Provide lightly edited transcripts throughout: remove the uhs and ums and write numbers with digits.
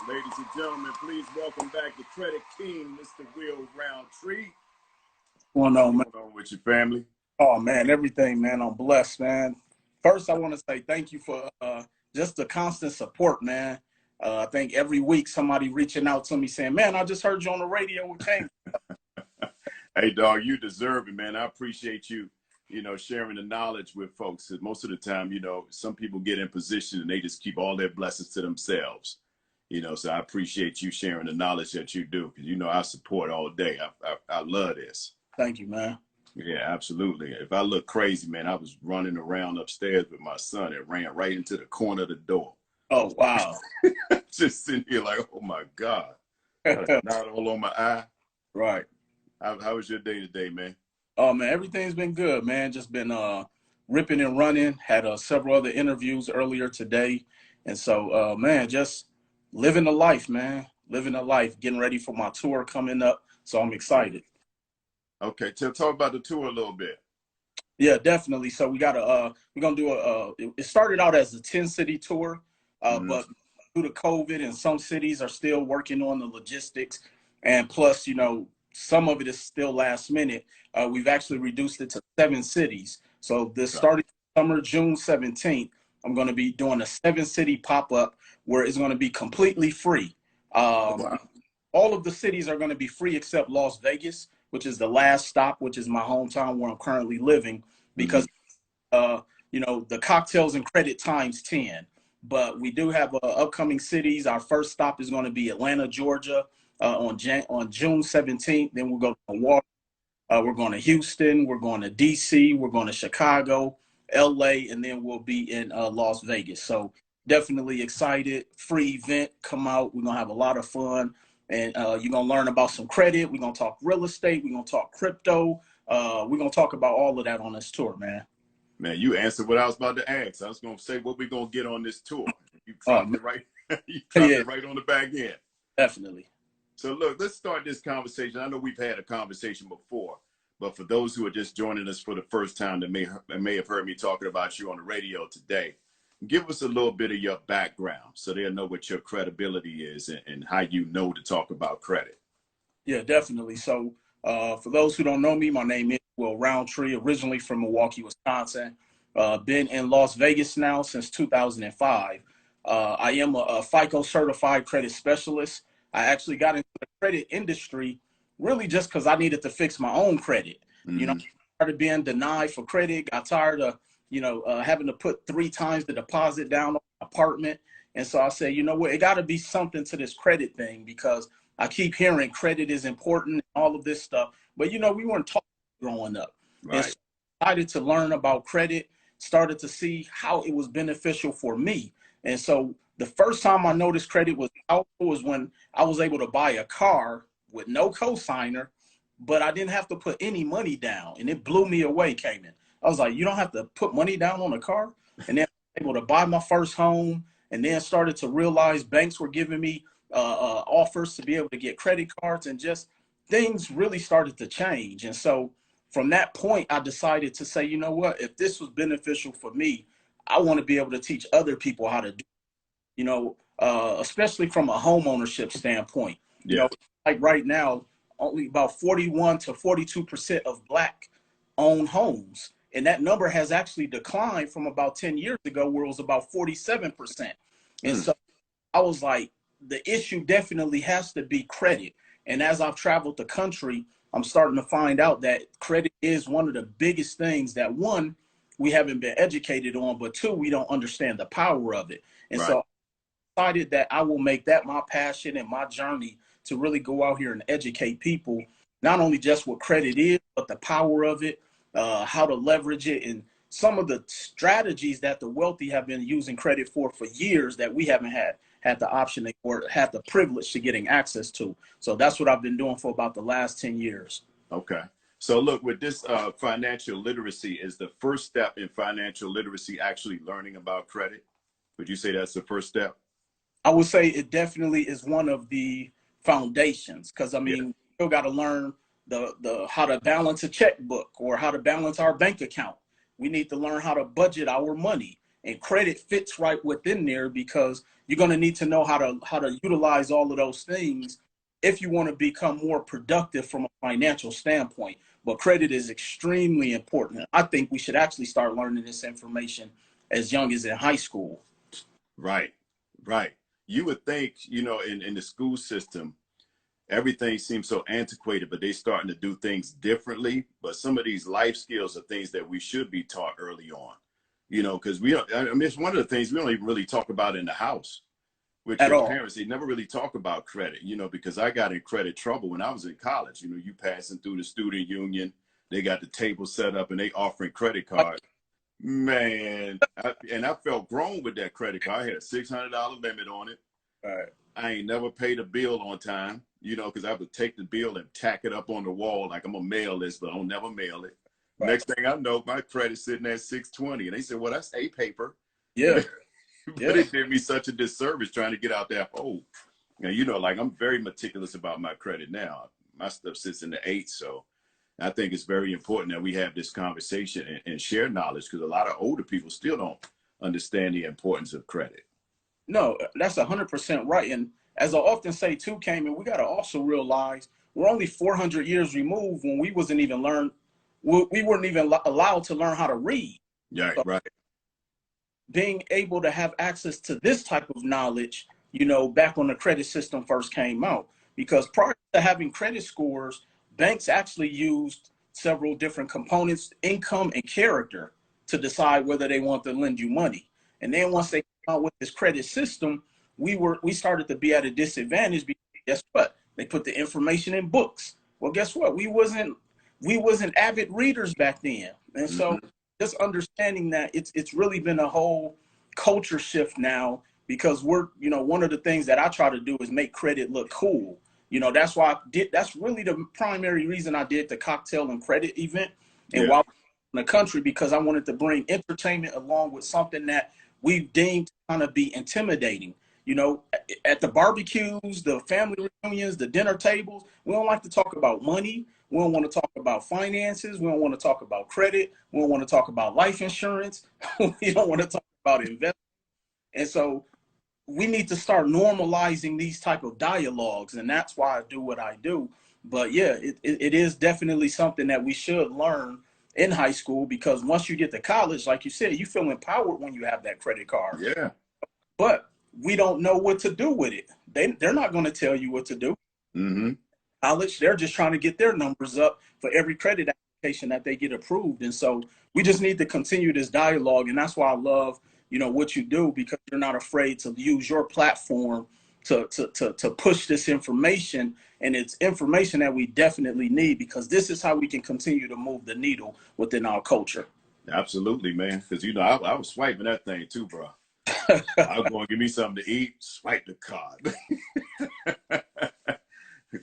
Ladies and gentlemen, please welcome back the Credit King, Mr. Will Roundtree. What's going on, man? What's going on with your family? Oh, man, everything, man. I'm blessed, man. First, I want to say thank you for just the constant support, man. I think every week somebody reaching out to me saying, man, I just heard you on the radio with Cayman. Hey, dog, you deserve it, man. I appreciate you, sharing the knowledge with folks. Most of the time, some people get in position and they just keep all their blessings to themselves. So I appreciate you sharing the knowledge that you do, because, I support all day. I love this. Thank you, man. Yeah, absolutely. If I look crazy, man, I was running around upstairs with my son and ran right into the corner of the door. Oh, wow. Just sitting here like, oh, my God. Not all on my eye. Right. How was your day today, man? Oh, man, everything's been good, man. Just been ripping and running. Had several other interviews earlier today. And so, man, just living the life, man. Living the life, getting ready for my tour coming up. So I'm excited. Okay, talk about the tour a little bit. Yeah, definitely. So we're gonna do it started out as a 10-city tour, but due to COVID and some cities are still working on the logistics, and plus, some of it is still last minute. We've actually reduced it to 7 cities. So this starting summer, June 17th, I'm going to be doing a 7-city pop-up where it's going to be completely free. Wow. All of the cities are going to be free except Las Vegas, which is the last stop, which is my hometown where I'm currently living, because the cocktails and credit times 10. But we do have upcoming cities. Our first stop is going to be Atlanta, Georgia, on June 17th. Then we'll go to Milwaukee. We're going to Houston. We're going to DC. We're going to Chicago, LA, and then we'll be in Las Vegas. So definitely excited. Free event. Come out. We're going to have a lot of fun. And you're going to learn about some credit. We're going to talk real estate. We're going to talk crypto. We're going to talk about all of that on this tour, man. Man, you answered what I was about to ask. I was going to say what we're going to get on this tour. You dropped it right. You dropped it right on the back end. Definitely. So look, let's start this conversation. I know we've had a conversation before, but for those who are just joining us for the first time that may have heard me talking about you on the radio today, give us a little bit of your background so they'll know what your credibility is and how you know to talk about credit. Yeah, definitely. So for those who don't know me, my name is Will Roundtree, originally from Milwaukee, Wisconsin. Been in Las Vegas now since 2005. I am a FICO certified credit specialist. I actually got into the credit industry really just because I needed to fix my own credit. I started being denied for credit, got tired of, having to put 3 times the deposit down on an apartment. And so I said, you know what, it got to be something to this credit thing, because I keep hearing credit is important and all of this stuff. But, we weren't taught growing up. Right. And so I decided to learn about credit, started to see how it was beneficial for me. And so the first time I noticed credit was powerful was when I was able to buy a car with no cosigner, but I didn't have to put any money down. And it blew me away, Cayman. I was like, you don't have to put money down on a car? And then I was able to buy my first home, and then started to realize banks were giving me offers to be able to get credit cards, and just things really started to change. And so from that point, I decided to say, you know what, if this was beneficial for me, I want to be able to teach other people how to do it, especially from a home ownership standpoint. Yeah. Like right now, only about 41 to 42% of Black owned homes. And that number has actually declined from about 10 years ago, where it was about 47%. And so I was like, the issue definitely has to be credit. And as I've traveled the country, I'm starting to find out that credit is one of the biggest things that, one, we haven't been educated on, but 2, we don't understand the power of it. And so I decided that I will make that my passion and my journey to really go out here and educate people, not only just what credit is, but the power of it, how to leverage it, and some of the strategies that the wealthy have been using credit for years that we haven't had the option or had the privilege to getting access to. So that's what I've been doing for about the last 10 years. Okay. So look, with this financial literacy, is the first step in financial literacy actually learning about credit? Would you say that's the first step? I would say it definitely is one of the foundations, because you still got to learn the how to balance a checkbook or how to balance our bank account. We need to learn how to budget our money. And credit fits right within there because you're going to need to know how to utilize all of those things if you want to become more productive from a financial standpoint. But credit is extremely important. I think we should actually start learning this information as young as in high school. Right, right. You would think, you know, in the school system, everything seems so antiquated, but they're starting to do things differently. But some of these life skills are things that we should be taught early on, you know, because I mean, it's one of the things we don't even really talk about in the house with At your all. parents. They never really talk about credit, you know, because I got in credit trouble when I was in college. You know, you passing through the student union, they got the table set up and they offering credit cards. Man, and I felt grown with that credit card. I had a $600 limit on it. All right. I ain't never paid a bill on time, you know, because I would take the bill and tack it up on the wall like I'm gonna mail this, but I'll never mail it. Right. Next thing I know, my credit's sitting at 620, and they said, "Well, that's a paper." Yeah. But it did me such a disservice trying to get out that hole. And you know, like I'm very meticulous about my credit now. My stuff sits in the 8, so I think it's very important that we have this conversation and share knowledge because a lot of older people still don't understand the importance of credit. No, that's 100% right. And as I often say too, Cayman, we got to also realize we're only 400 years removed when we weren't even allowed to learn how to read. Yeah, So right. being able to have access to this type of knowledge, you know, back when the credit system first came out, because prior to having credit scores, banks actually used several different components, income and character, to decide whether they want to lend you money. And then once they came out with this credit system, we started to be at a disadvantage because guess what? They put the information in books. Well, guess what? We wasn't avid readers back then. And so just understanding that it's really been a whole culture shift now because you know, one of the things that I try to do is make credit look cool. You know, that's really the primary reason I did the cocktail and credit event and while in the country, because I wanted to bring entertainment along with something that we deemed to kind of be intimidating. You know, at the barbecues, the family reunions, the dinner tables, we don't like to talk about money. We don't want to talk about finances. We don't want to talk about credit. We don't want to talk about life insurance. We don't want to talk about investment. And so we need to start normalizing these type of dialogues, and that's why I do what I do. But yeah, it is definitely something that we should learn in high school, because once you get to college, like you said, you feel empowered when you have that credit card. Yeah. But we don't know what to do with it. They're not going to tell you what to do. Mm-hmm. College, they're just trying to get their numbers up for every credit application that they get approved. And so we just need to continue this dialogue. And that's why I love, you know, what you do, because you're not afraid to use your platform to push this information. And it's information that we definitely need, because this is how we can continue to move the needle within our culture. Absolutely, man. Because, you know, I was swiping that thing too, bro. I was going to give me something to eat, swipe the card.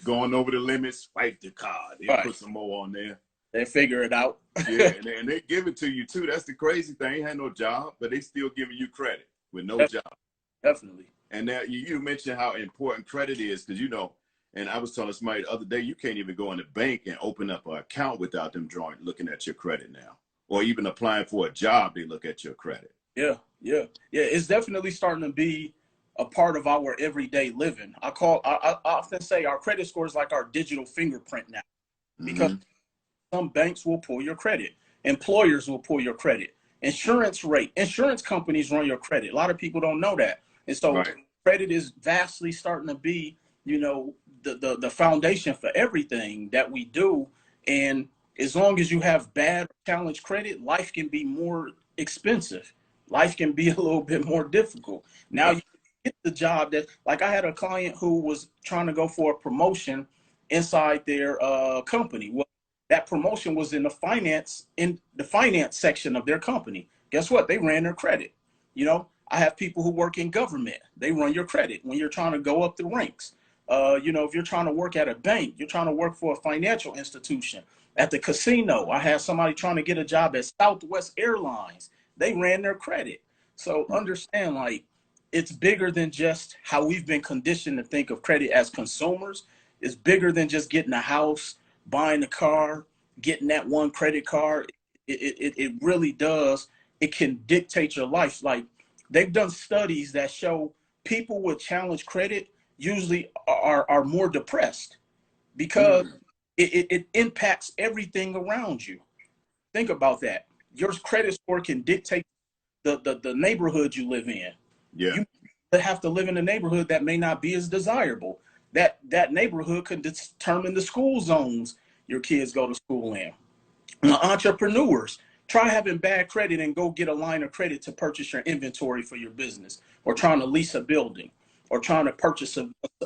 Going over the limit, swipe the card. They put some more on there. They figure it out. Yeah, and they give it to you too. That's the crazy thing. Ain't had no job, but they still giving you credit with no job. Definitely. And now you mentioned how important credit is, because, you know, and I was telling somebody the other day, you can't even go in the bank and open up an account without them looking at your credit now. Or even applying for a job, they look at your credit. Yeah. It's definitely starting to be a part of our everyday living. I often say our credit score is like our digital fingerprint now, because some banks will pull your credit, employers will pull your credit, insurance companies run your credit. A lot of people don't know that. And so credit is vastly starting to be, you know, the foundation for everything that we do. And as long as you have bad or challenged credit, life can be more expensive. Life can be a little bit more difficult. Now you get the job that, like, I had a client who was trying to go for a promotion inside their company. Well, that promotion was in the finance section of their company. Guess what? They ran their credit. You know, I have people who work in government. They run your credit when you're trying to go up the ranks. You know, if you're trying to work at a bank, you're trying to work for a financial institution. At the casino, I had somebody trying to get a job at Southwest Airlines. They ran their credit. So understand, like, it's bigger than just how we've been conditioned to think of credit as consumers. It's bigger than just getting a house, buying a car, getting that one credit card. It really does it can dictate your life. Like, they've done studies that show people with challenge credit usually are more depressed because Mm. it impacts everything around you. Think about that. Your credit score can dictate the neighborhood you live in. Yeah. You have to live in a neighborhood that may not be as desirable. That neighborhood can determine the school zones your kids go to school in. Now, entrepreneurs, try having bad credit and go get a line of credit to purchase your inventory for your business, or trying to lease a building, or trying to purchase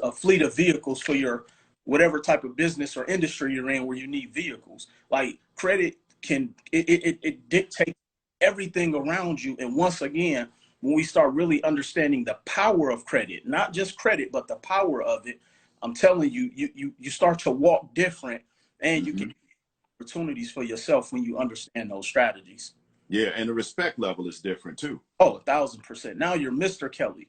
a fleet of vehicles for your whatever type of business or industry you're in where you need vehicles. Like, credit can, it dictates everything around you. And once again, when we start really understanding the power of credit, not just credit, but the power of it, I'm telling you, you start to walk different, and you get Hmm. opportunities for yourself when you understand those strategies. Yeah, and the respect level is different too. Oh, 1,000%. Now you're Mr. Kelly.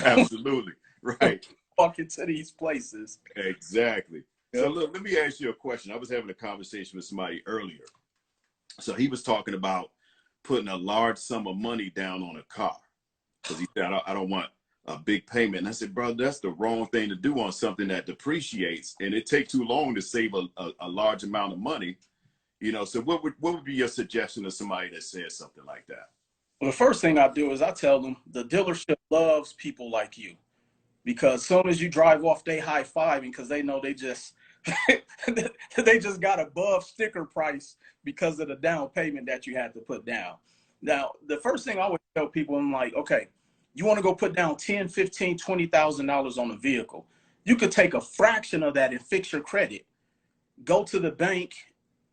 Absolutely. Right. Walk into these places. Exactly. So Yep. look, let me ask you a question. I was having a conversation with somebody earlier. So he was talking about putting a large sum of money down on a car because he said, I don't want a big payment. And I said, bro, that's the wrong thing to do on something that depreciates. And it takes too long to save a large amount of money. So what would be your suggestion to somebody that says something like that? Well, the first thing I do is I tell them the dealership loves people like you, because as soon as you drive off, they high fiving because they know they just they just got above sticker price because of the down payment that you had to put down. Now, the first thing I would tell people, I'm like, okay, you want to go put down 10, 15, $20,000 on a vehicle. You could take a fraction of that and fix your credit. Go to the bank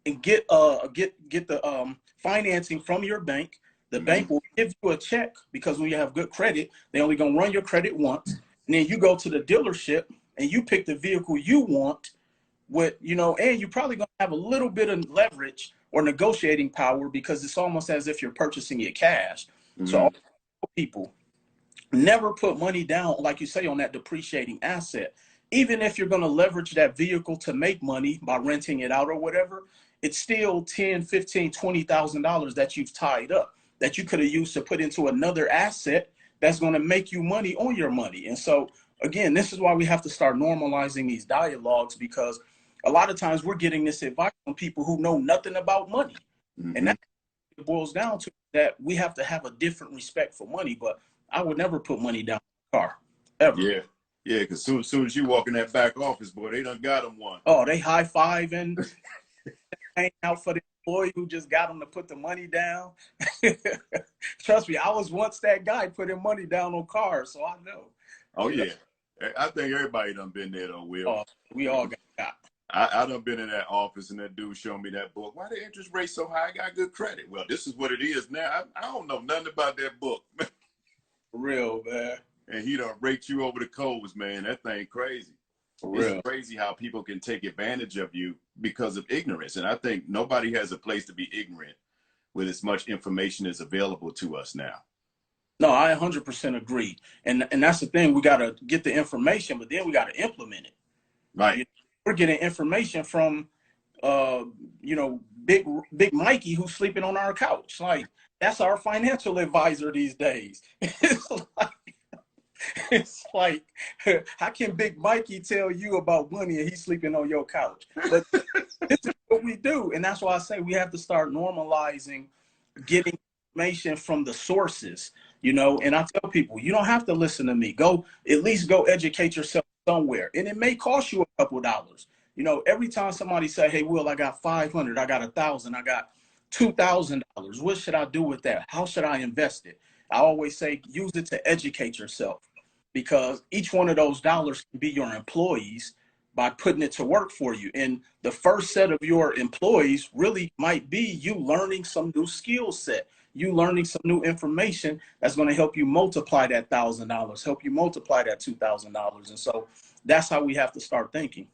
and get the financing from your bank. The Hmm. bank will give you a check, because when you have good credit, they only gonna run your credit once. And then you go to the dealership and you pick the vehicle you want with, and you probably gonna have a little bit of leverage or negotiating power, because it's almost as if you're purchasing it cash. So Hmm. all people, never put money down, like you say, on that depreciating asset. Even if you're going to leverage that vehicle to make money by renting it out or whatever, it's still 10, 15, $20,000 that you've tied up that you could have used to put into another asset that's going to make you money on your money. And so, again, this is why we have to start normalizing these dialogues, because a lot of times we're getting this advice from people who know nothing about money. And Hmm. that boils down to that we have to have a different respect for money. But I would never put money down in a car, ever. Yeah. Yeah, because soon as you walk in that back office, boy, they done got them one. Oh, they high fiving, hang out for the employee who just got them to put the money down. Trust me, I was once that guy putting money down on cars, so I know. Oh, You know, yeah. I think everybody done been there, though, Will. oh, we all got. I done been in that office and that dude showed me that book. Why the interest rate so high? I got good credit. Well, this is what it is now. I don't know nothing about that book. For real, man. And he done rake you over the coals, man. That thing crazy. For It's real. crazy how people can take advantage of you because of ignorance. And I think nobody has a place to be ignorant with as much information as available to us now. No, I 100% agree. And that's the thing. We got to get the information, but then we got to implement it. Right. You know, we're getting information from uh, big Mikey who's sleeping on our couch. Like, that's our financial advisor these days. It's like, how can Big Mikey tell you about money and he's sleeping on your couch? But this is what we do. And that's why I say we have to start normalizing getting information from the sources, and I tell people, you don't have to listen to me. At least go educate yourself somewhere. And it may cost you a couple of dollars. Every time somebody say, hey, Will, I got 500, I got 1,000, I got $2,000. What should I do with that? How should I invest it? I always say, use it to educate yourself, because each one of those dollars can be your employees by putting it to work for you. And the first set of your employees really might be you learning some new skill set, you learning some new information that's going to help you multiply that $1,000, help you multiply that $2,000. And so that's how we have to start thinking.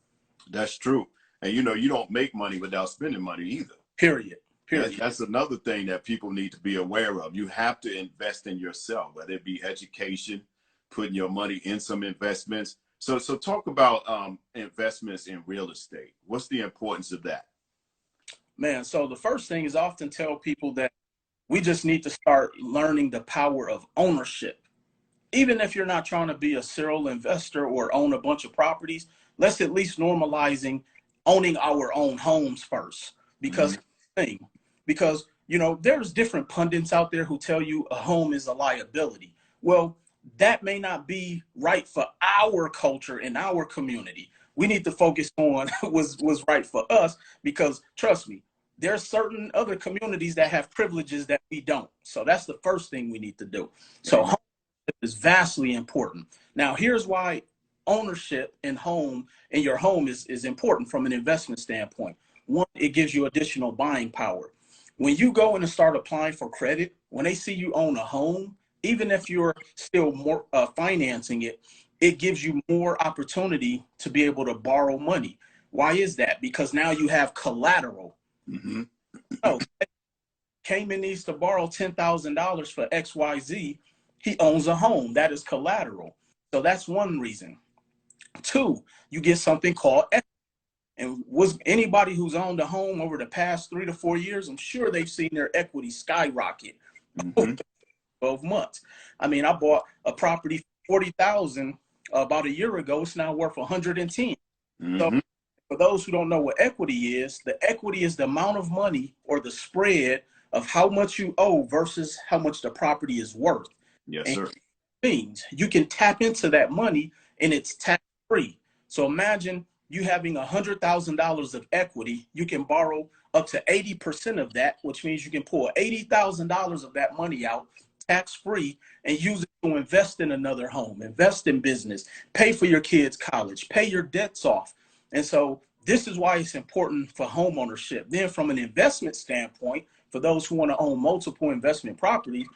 That's true. And you don't make money without spending money either. Period. Period. That's another thing that people need to be aware of. You have to invest in yourself, whether it be education, putting your money in some investments. So talk about investments in real estate. What's the importance of that? Man, so the first thing is I often tell people that we just need to start learning the power of ownership. Even if you're not trying to be a serial investor or own a bunch of properties, let's at least normalizing owning our own homes first. Mm-hmm. Because there's different pundits out there who tell you a home is a liability. Well, that may not be right for our culture and our community. We need to focus on was right for us, because trust me, there's certain other communities that have privileges that we don't. So that's the first thing we need to do. So Amen. is vastly important. Now, here's why ownership in your home is important from an investment standpoint. One, it gives you additional buying power. When you go in and start applying for credit, when they see you own a home, even if you're still more financing it, it gives you more opportunity to be able to borrow money. Why is that? Because now you have collateral. Mm-hmm. Oh, Cayman needs to borrow $10,000 for XYZ. He owns a home. That is collateral. So that's one reason. Two, you get something called equity. And was anybody who's owned a home over the past 3 to 4 years, I'm sure they've seen their equity skyrocket Mm-hmm. over 12 months. I mean, I bought a property for 40,000 about a year ago. It's now worth 110. So Mm-hmm. for those who don't know what equity is, the equity is the amount of money or the spread of how much you owe versus how much the property is worth. Yes, And sir. things you can tap into that money and it's tax free. So imagine you having $100,000 of equity. You can borrow up to 80% of that, which means you can pull $80,000 of that money out tax free and use it to invest in another home, invest in business, pay for your kids' college, pay your debts off. And so this is why it's important for home ownership. Then from an investment standpoint, for those who want to own multiple investment properties,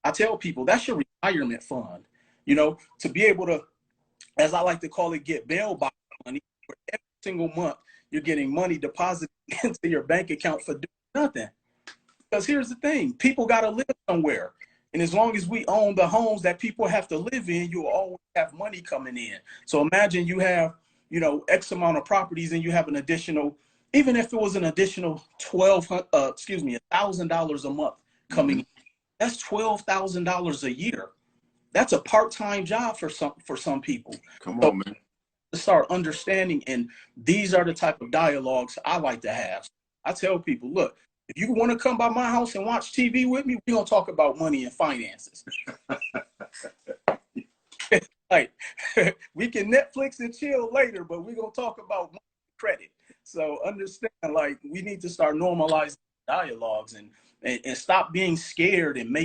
I tell people that's your retirement fund, to be able to, as I like to call it, get bail box money. For every single month, you're getting money deposited into your bank account for doing nothing. Because here's the thing, people got to live somewhere. And as long as we own the homes that people have to live in, you'll always have money coming in. So imagine you have, X amount of properties and you have an additional, even if it was an additional $1,000 a month coming Mm-hmm. in, that's $12,000 a year. That's a part-time job for some people. Come So on, man. to start understanding, and these are the type of dialogues I like to have. I tell people, look, if you want to come by my house and watch TV with me, we're gonna talk about money and finances. Like we can Netflix and chill later, but we're gonna talk about money and credit. So understand, like we need to start normalizing dialogues and stop being scared and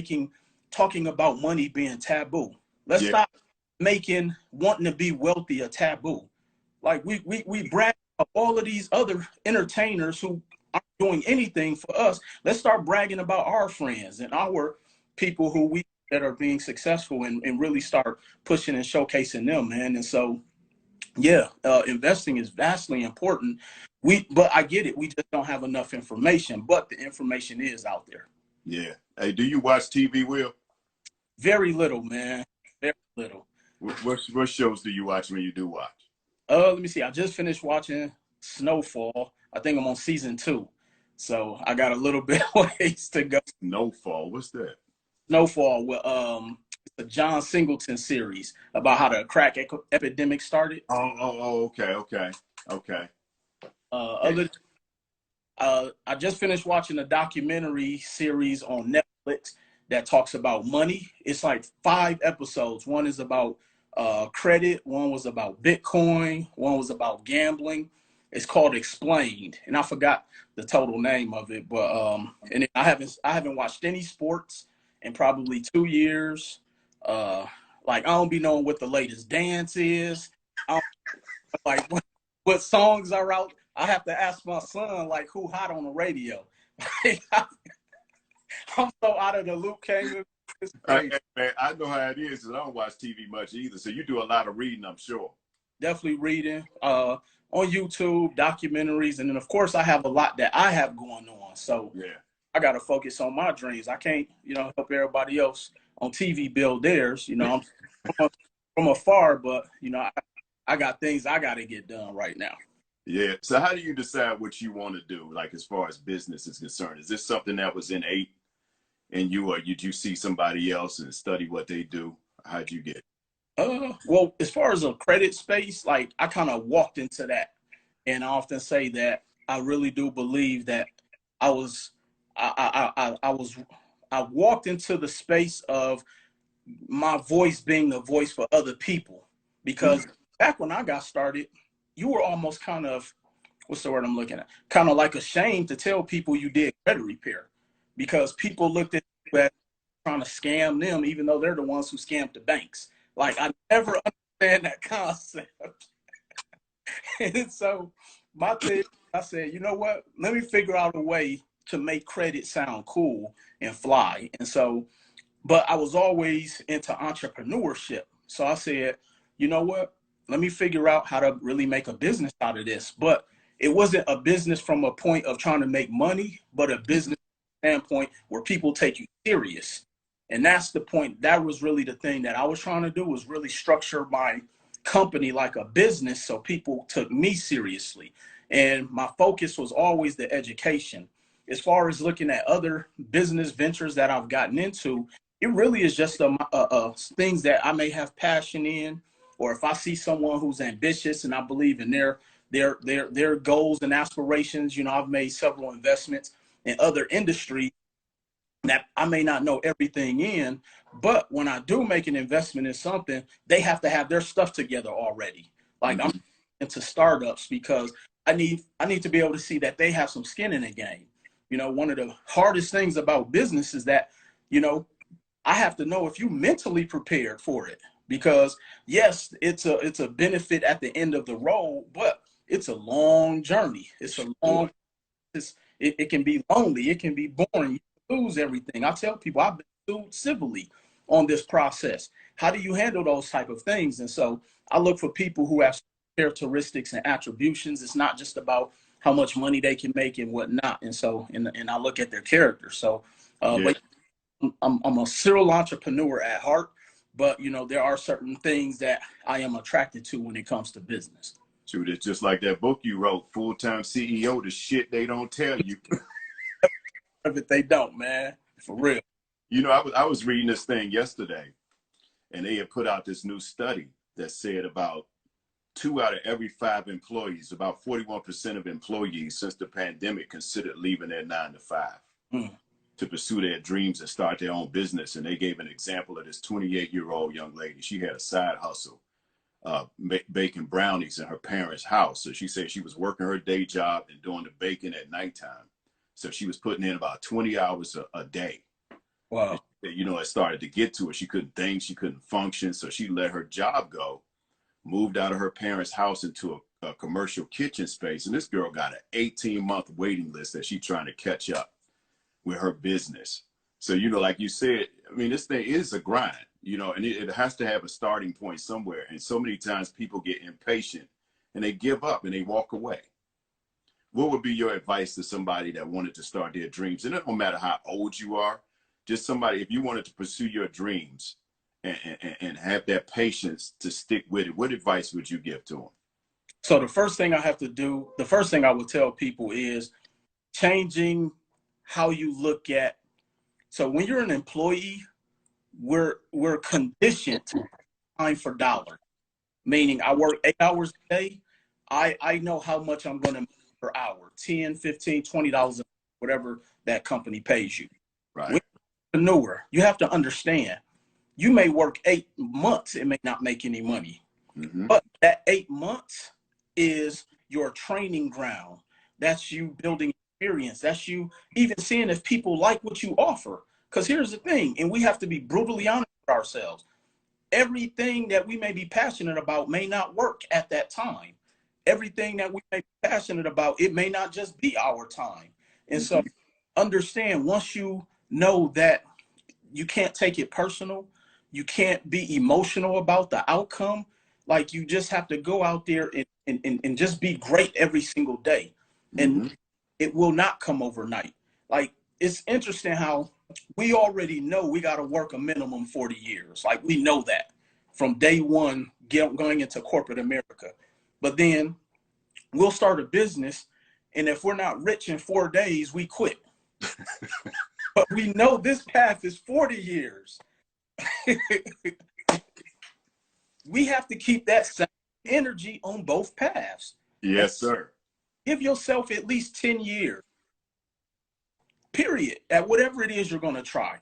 talking about money being taboo. Let's Yeah. stop making wanting to be wealthy a taboo. Like we brag about all of these other entertainers who aren't doing anything for us. Let's start bragging about our friends and our people who we that are being successful, and really start pushing and showcasing them, man. And so yeah, investing is vastly important. But I get it. We just don't have enough information, but the information is out there. Yeah. Hey, do you watch TV, Will? Very little, man. Very little. What shows do you watch when you do watch? Let me see. I just finished watching Snowfall. I think I'm on season 2, so I got a little bit ways to go. Snowfall. What's that? Snowfall, with it's a John Singleton series about how the crack epidemic started. Okay, okay, okay. Hey, Other I just finished watching a documentary series on Netflix that talks about money. It's like 5 episodes. One is about credit, one was about Bitcoin, one was about gambling. It's called Explained, and I forgot the total name of it. But and I haven't watched any sports in probably 2 years. Like I don't be knowing what the latest dance is. I don't like what songs are out. I have to ask my son like who hot on the radio. I'm so out of the loop, Cayman. It's crazy. man, I know how it is, 'cause I don't watch TV much either. So you do a lot of reading, I'm sure. Definitely reading on YouTube, documentaries, and then of course I have a lot that I have going on. So Yeah. I got to focus on my dreams. I can't, help everybody else on TV build theirs. I'm from afar, but I got things I got to get done right now. Yeah. So how do you decide what you want to do, like as far as business is concerned? Is this something that was innate in you, or did you see somebody else and study what they do? How'd you get it? Well, as far as a credit space, like I kind of walked into that, and I often say that I really do believe that I was, I walked into the space of my voice being the voice for other people, Mm. because back when I got started, you were almost kind of, what's the word I'm looking at? Kind of like ashamed to tell people you did credit repair, because people looked at you as trying to scam them, even though they're the ones who scammed the banks. Like I never understand that concept. And so my thing, I said, you know what? Let me figure out a way to make credit sound cool and fly. And so, but I was always into entrepreneurship. So I said, you know what? Let me figure out how to really make a business out of this. But it wasn't a business from a point of trying to make money, but a business standpoint where people take you serious. And that's the point. That was really the thing that I was trying to do, was really structure my company like a business so people took me seriously. And my focus was always the education. As far as looking at other business ventures that I've gotten into, it really is just things that I may have passion in, or if I see someone who's ambitious and I believe in their goals and aspirations. You know, I've made several investments in other industries that I may not know everything in, but when I do make an investment in something, they have to have their stuff together already. Like I'm Mm-hmm. into startups because I need to be able to see that they have some skin in the game. You know, one of the hardest things about business is that, you know, I have to know if you mentally prepared for it, because yes, it's a benefit at the end of the road, but it's a long journey. It's a long, it can be lonely. It can be boring. You lose everything. I tell people I've been sued civilly on this process. How do you handle those type of things? And so I look for people who have characteristics and attributions. It's not just about how much money they can make and whatnot. And so, and I look at their character. So, Yeah. but I'm a serial entrepreneur at heart, but you know, there are certain things that I am attracted to when it comes to business. Shoot, it's just like that book you wrote, Full-Time CEO, the shit they don't tell you. If they don't, man, for real. You know, I was reading this thing yesterday, and they had put out this new study that said about 2 out of every 5 employees, about 41% of employees since the pandemic considered leaving their 9 to 5 Mm. to pursue their dreams and start their own business. And they gave an example of this 28-year-old young lady. She had a side hustle, baking brownies in her parents' house. So she said she was working her day job and doing the baking at nighttime. So she was putting in about 20 hours a day. And Wow. you know, it started to get to her. She couldn't think, she couldn't function. So she let her job go, moved out of her parents' house into a commercial kitchen space. And this girl got an 18-month waiting list that she's trying to catch up with her business. So, you know, like you said, I mean, this thing is a grind, you know, and it has to have a starting point somewhere. And so many times people get impatient and they give up and they walk away. What would be your advice to somebody that wanted to start their dreams? And it don't matter how old you are, just somebody, if you wanted to pursue your dreams and have that patience to stick with it, what advice would you give to them? So the first thing I have to do, the first thing I would tell people is changing how you look at. So when you're an employee, we're conditioned to time for dollars. Meaning I work 8 hours a day. I know how much I'm going to make per hour, 10, 15, $20, whatever that company pays you. Right. When you're an entrepreneur, you have to understand, you may work 8 months, it may not make any money. Mm-hmm. But that 8 months is your training ground. That's you building experience. That's you even seeing if people like what you offer. Because here's the thing, and we have to be brutally honest with ourselves. Everything that we may be passionate about may not work at that time. Everything that we may be passionate about, it may not just be our time. And so Mm-hmm. understand, once you know that you can't take it personal, you can't be emotional about the outcome, like you just have to go out there and just be great every single day. Mm-hmm. And it will not come overnight. Like it's interesting how we already know we got to work a minimum 40 years. Like we know that from day one going into corporate America. But then we'll start a business, and if we're not rich in 4 days, we quit. But we know this path is 40 years. We have to keep that same energy on both paths. Yes, sir. Give yourself at least 10 years, period, at whatever it is you're going to try.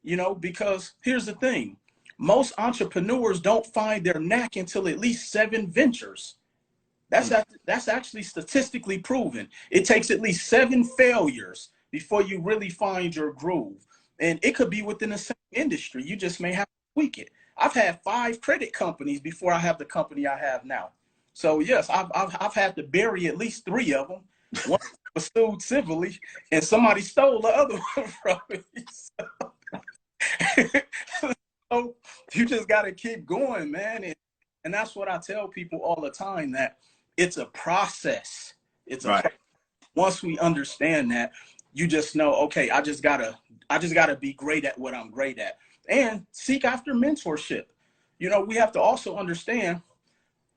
You know, because here's the thing. Most entrepreneurs don't find their knack until at least 7 ventures. That's actually statistically proven. It takes at least 7 failures before you really find your groove. And it could be within the same industry. You just may have to tweak it. I've had 5 credit companies before I have the company I have now. So yes, I've had to bury at least 3 of them. One was sued civilly, and somebody stole the other one from me. So you just got to keep going, man. And that's what I tell people all the time, that it's a process. It's a right. process. Once we understand that, you just know, okay, I just gotta be great at what I'm great at, and seek after mentorship. You know, we have to also understand,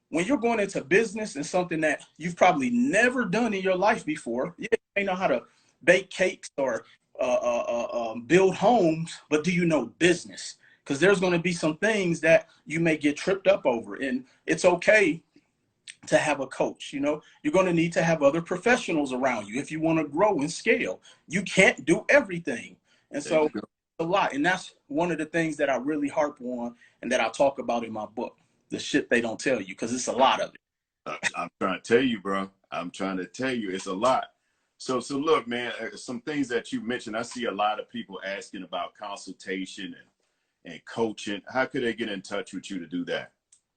when you're going into business and something that you've probably never done in your life before, you may know how to bake cakes or build homes, but do you know business? Because there's going to be some things that you may get tripped up over, and it's okay to have a coach. You know, you're going to need to have other professionals around you if you want to grow and scale. You can't do everything. And so a lot. And that's one of the things that I really harp on and that I talk about in my book, the shit they don't tell you, because it's a lot of it. I'm trying to tell you, bro. I'm trying to tell you, it's a lot. So look, man, some things that you mentioned, I see a lot of people asking about consultation and coaching. How could they get in touch with you to do that?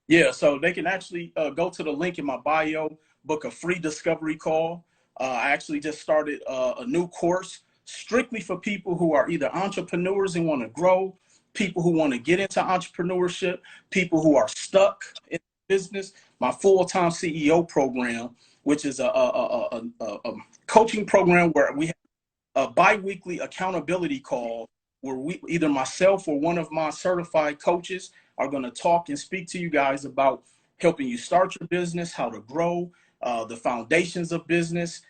Yeah, so they can actually go to the link in my bio, book a free discovery call. I actually just started a new course strictly for people who are either entrepreneurs and want to grow, people who want to get into entrepreneurship, people who are stuck in business. My full-time CEO program, which is a coaching program where we have a bi-weekly accountability call, where we, either myself or one of my certified coaches, are going to talk and speak to you guys about helping you start your business, how to grow, the foundations of business,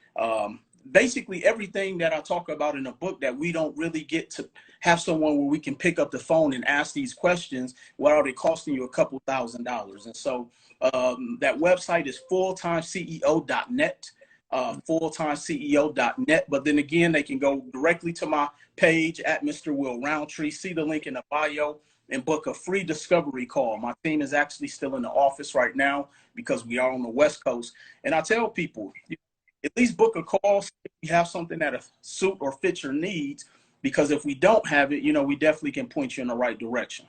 basically everything that I talk about in the book that we don't really get to have someone where we can pick up the phone and ask these questions without it costing you a couple $1,000s. And so that website is fulltimeceo.net. fulltimeceo.net. But then again, they can go directly to my page at Mr. Will Roundtree, see the link in the bio, and book a free discovery call. My team is actually still in the office right now because we are on the West Coast. And I tell people, at least book a call if you have something that suit or fit your needs, because if we don't have it, you know, we definitely can point you in the right direction.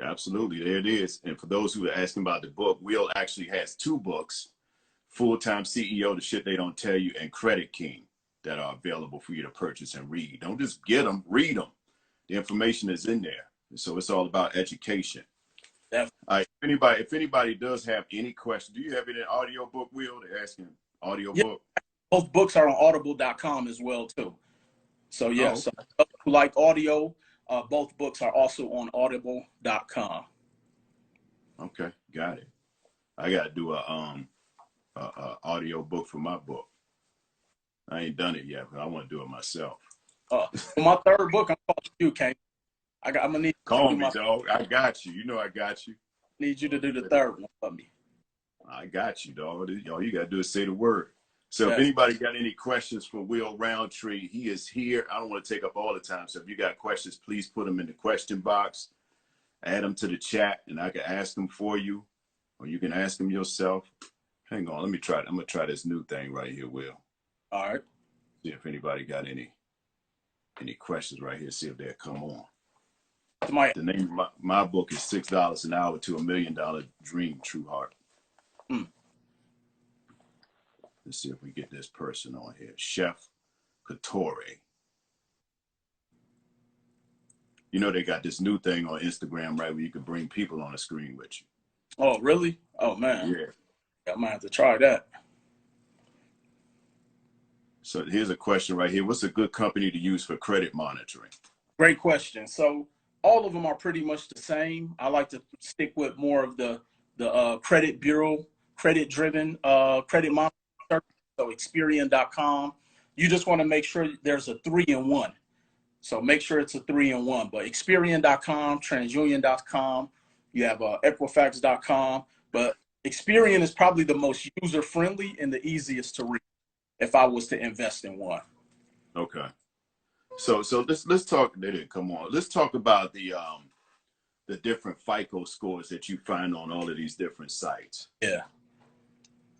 Absolutely, there it is. And for those who are asking about the book, Will actually has 2 books, Full-Time CEO, The Shit They Don't Tell You, and Credit King, that are available for you to purchase and read. Don't just get them, read them. The information is in there. So it's all about education. Definitely. If anybody does have any questions, do you have any audio book, Will? They're asking audio book. Both books are on audible.com as well too. So yeah, so who like audio, both books are also on audible.com. Okay, got it. I gotta do a audio book for my book. I ain't done it yet, but I want to do it myself. For my 3rd book, I'm calling you, Cayman. I'm gonna need call me, dog. I got you. You know I got you. Need you to do the 3rd one for me. I got you, dog. All you gotta do is say the word. So if anybody got any questions for Will Roundtree, he is here. I don't want to take up all the time. So if you got questions, please put them in the question box. Add them to the chat, and I can ask them for you, or you can ask them yourself. Hang on, let me try it. I'm gonna try this new thing right here, Will. All right. See if anybody got any questions right here. See if they'll come on. The name of my book is $6 an Hour to $1 Million Dream, True Heart. Let's see if we get this person on here. Chef Couture. You know they got this new thing on Instagram, right, where you can bring people on the screen with you. Oh, really? Oh, man. Yeah. I might have to try that. So here's a question right here. What's a good company to use for credit monitoring? Great question. So all of them are pretty much the same. I like to stick with more of the credit bureau credit-driven credit monitoring service, so Experian.com. You just want to make sure there's a 3-in-1. So make sure it's a 3-in-1. But Experian.com, TransUnion.com, you have Equifax.com. But Experian is probably the most user-friendly and the easiest to read if I was to invest in one. Okay. So let's talk. They didn't come on. Let's talk about the different FICO scores that you find on all of these different sites. Yeah.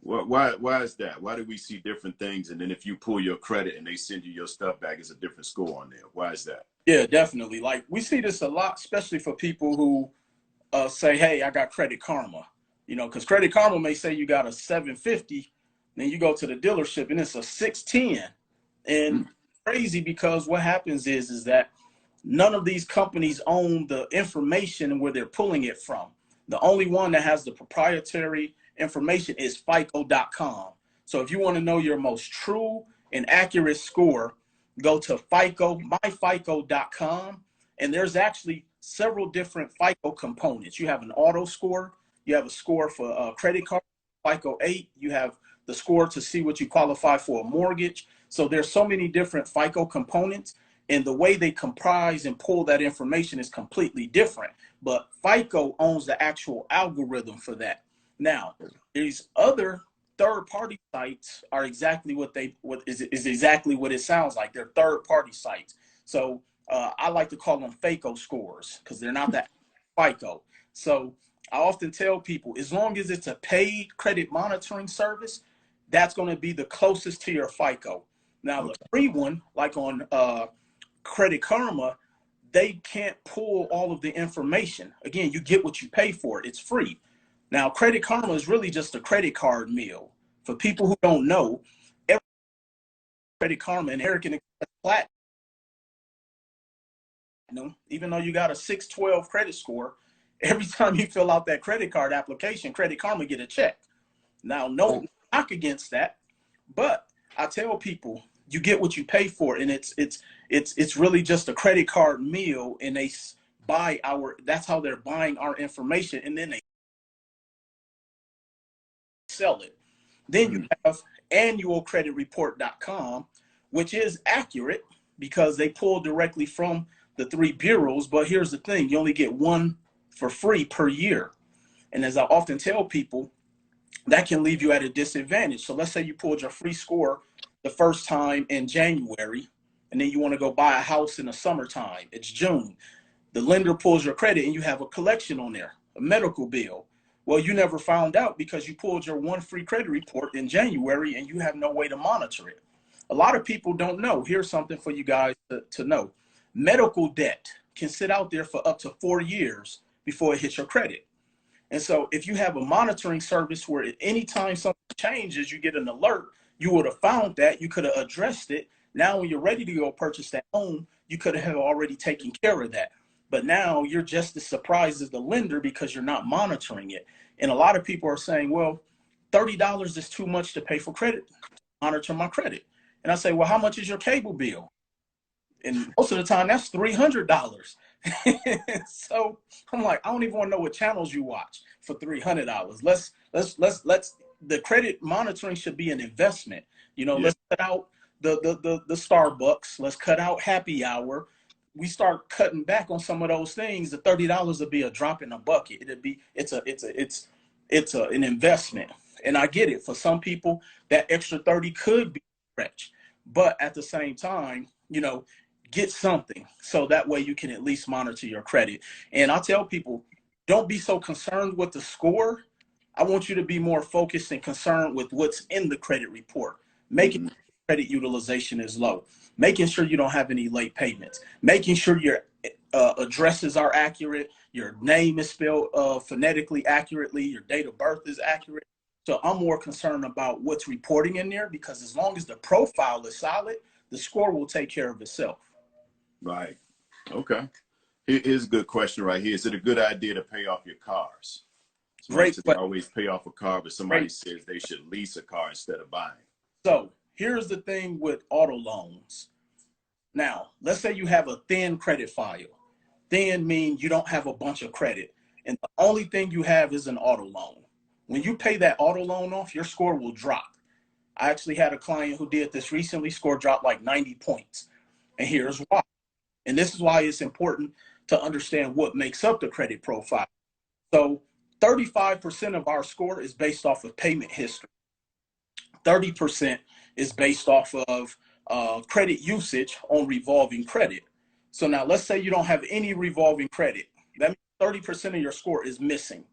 Why is that? Why do we see different things? And then if you pull your credit and they send you your stuff back, it's a different score on there. Why is that? Yeah, definitely. Like we see this a lot, especially for people who say, hey, I got Credit Karma, because Credit Karma may say you got a 750, then you go to the dealership and it's a 610. And crazy, because what happens is that none of these companies own the information where they're pulling it from. The only one that has the proprietary information is FICO.com. So if you want to know your most true and accurate score, go to myfico.com, and there's actually several different FICO components. You have an auto score, you have a score for a credit card, FICO 8, you have the score to see what you qualify for a mortgage. So there's so many different FICO components, and the way they comprise and pull that information is completely different. But FICO owns the actual algorithm for that. Now, these other third-party sites are exactly what exactly what it sounds like. They're third-party sites. So I like to call them FICO scores because they're not that FICO. So I often tell people, as long as it's a paid credit monitoring service, that's going to be the closest to your FICO. Now, the free one, like on Credit Karma, they can't pull all of the information. Again, you get what you pay for. It's free. Now, Credit Karma is really just a credit card meal. For people who don't know, every Credit Karma and American Express Platinum, even though you got a 612 credit score, every time you fill out that credit card application, Credit Karma get a check. Now, no knock against that, but I tell people, you get what you pay for, and it's really just a credit card meal, and they buy that's how they're buying our information, and then they sell it. Then you have annualcreditreport.com, which is accurate because they pull directly from the 3 bureaus. But here's the thing, you only get one for free per year. And as I often tell people, that can leave you at a disadvantage. So let's say you pulled your free score the first time in January, and then you want to go buy a house in the summertime. It's June. The lender pulls your credit and you have a collection on there, a medical bill. Well, you never found out because you pulled your one free credit report in January and you have no way to monitor it. A lot of people don't know. Here's something for you guys to know. Medical debt can sit out there for up to 4 years before it hits your credit. And so if you have a monitoring service where at any time something changes, you get an alert, you would have found that, you could have addressed it. Now, when you're ready to go purchase that home, you could have already taken care of that. But now you're just as surprised as the lender because you're not monitoring it. And a lot of people are saying, well, $30 is too much to pay for credit, to monitor my credit. And I say, well, how much is your cable bill? And most of the time that's $300. So I'm like, I don't even want to know what channels you watch for $300. Let's the credit monitoring should be an investment. Let's cut out the Starbucks. Let's cut out happy hour. We start cutting back on some of those things. The $30 will be a drop in a bucket. It's an investment. And I get it. For some people, that extra 30 could be a stretch. But at the same time, get something so that way you can at least monitor your credit. And I tell people, don't be so concerned with the score. I want you to be more focused and concerned with what's in the credit report. Making credit utilization is low, making sure you don't have any late payments, making sure your addresses are accurate, your name is spelled phonetically accurately, your date of birth is accurate. So I'm more concerned about what's reporting in there, because as long as the profile is solid, the score will take care of itself. Right. Okay. Here's a good question right here. Is it a good idea to pay off your cars? Great. Always pay off a car, but somebody says they should lease a car instead of buying. So here's the thing with auto loans. Now, let's say you have a thin credit file. Thin means you don't have a bunch of credit, and the only thing you have is an auto loan. When you pay that auto loan off, your score will drop. I actually had a client who did this recently, score dropped like 90 points. And here's why. And this is why it's important to understand what makes up the credit profile. So 35% of our score is based off of payment history. 30% is based off of credit usage on revolving credit. So now let's say you don't have any revolving credit. That means 30% of your score is missing.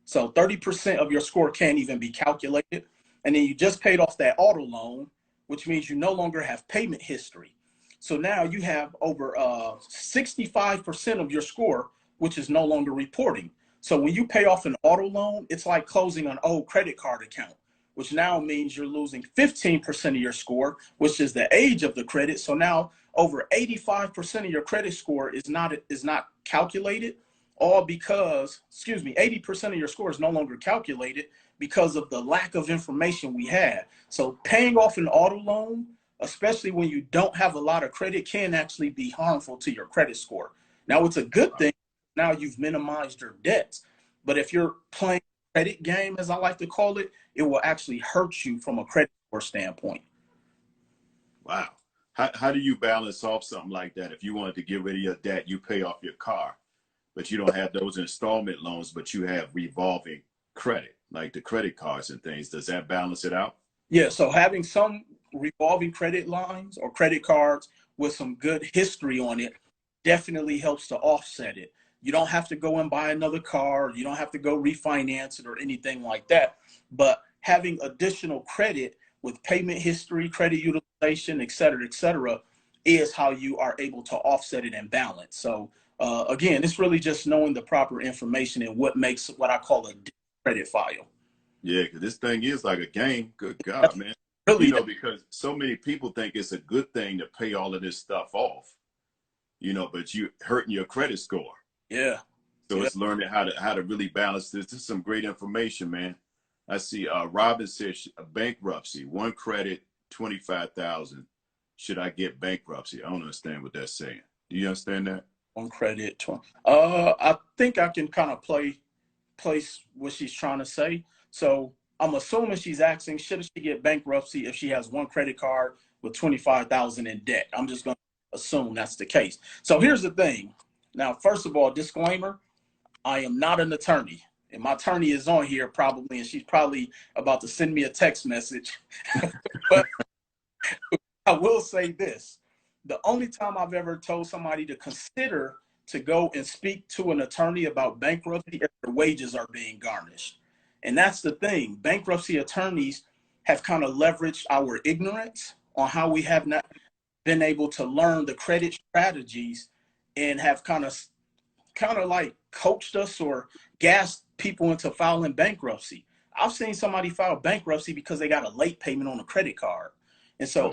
So 30% of your score can't even be calculated. And then you just paid off that auto loan, which means you no longer have payment history. So now you have over 65% of your score, which is no longer reporting. So when you pay off an auto loan, it's like closing an old credit card account, which now means you're losing 15% of your score, which is the age of the credit. So now over 85% of your credit score is not calculated, all because, 80% of your score is no longer calculated because of the lack of information we have. So paying off an auto loan, especially when you don't have a lot of credit, can actually be harmful to your credit score. Now, it's a good thing. Now you've minimized your debts. But if you're playing credit game, as I like to call it, it will actually hurt you from a credit score standpoint. Wow. How do you balance off something like that? If you wanted to get rid of your debt, you pay off your car, but you don't have those installment loans, but you have revolving credit, like the credit cards and things. Does that balance it out? Yeah, so having some revolving credit lines or credit cards with some good history on it definitely helps to offset it. You don't have to go and buy another car. You don't have to go refinance it or anything like that. But having additional credit with payment history, credit utilization, et cetera, is how you are able to offset it and balance. So again, it's really just knowing the proper information and what makes what I call a credit file. Yeah, because this thing is like a game. Good God, man. Really, you know, because so many people think it's a good thing to pay all of this stuff off, you know, but you hurting your credit score. yeah. So Yeah. it's learning how to really balance this. This is some great information, man. I see Robin says bankruptcy, one credit, 25,000. Should I get bankruptcy? I don't understand what that's saying. Do you understand that? On credit. I think I can kind of place what she's trying to say. So I'm assuming she's asking, should she get bankruptcy if she has one credit card with 25,000 in debt? I'm just going to assume that's the case. So here's the thing. Now, first of all, disclaimer, I am not an attorney. And my attorney is on here probably, and she's probably about to send me a text message. But I will say this. The only time I've ever told somebody to consider to go and speak to an attorney about bankruptcy if their wages are being garnished. And that's the thing. Bankruptcy attorneys have kind of leveraged our ignorance on how we have not been able to learn the credit strategies and have kind of like coached us or gassed people into filing bankruptcy. I've seen somebody file bankruptcy because they got a late payment on a credit card. And so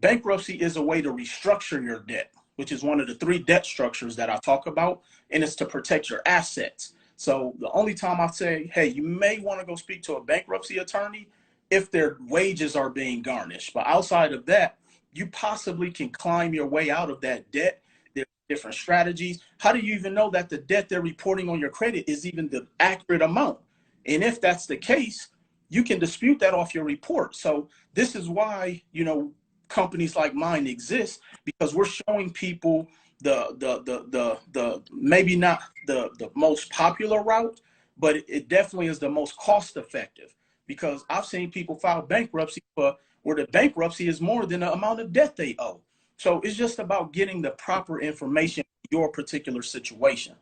bankruptcy is a way to restructure your debt, which is one of the 3 debt structures that I talk about, and it's to protect your assets. So the only time I say, hey, you may want to go speak to a bankruptcy attorney if their wages are being garnished. But outside of that, you possibly can climb your way out of that debt. There's different strategies. How do you even know that the debt they're reporting on your credit is even the accurate amount? And if that's the case, you can dispute that off your report. So this is why, you know, companies like mine exist, because we're showing people the maybe not the most popular route, but it definitely is the most cost effective, because I've seen people file bankruptcy for where the bankruptcy is more than the amount of debt they owe. So it's just about getting the proper information in your particular situation.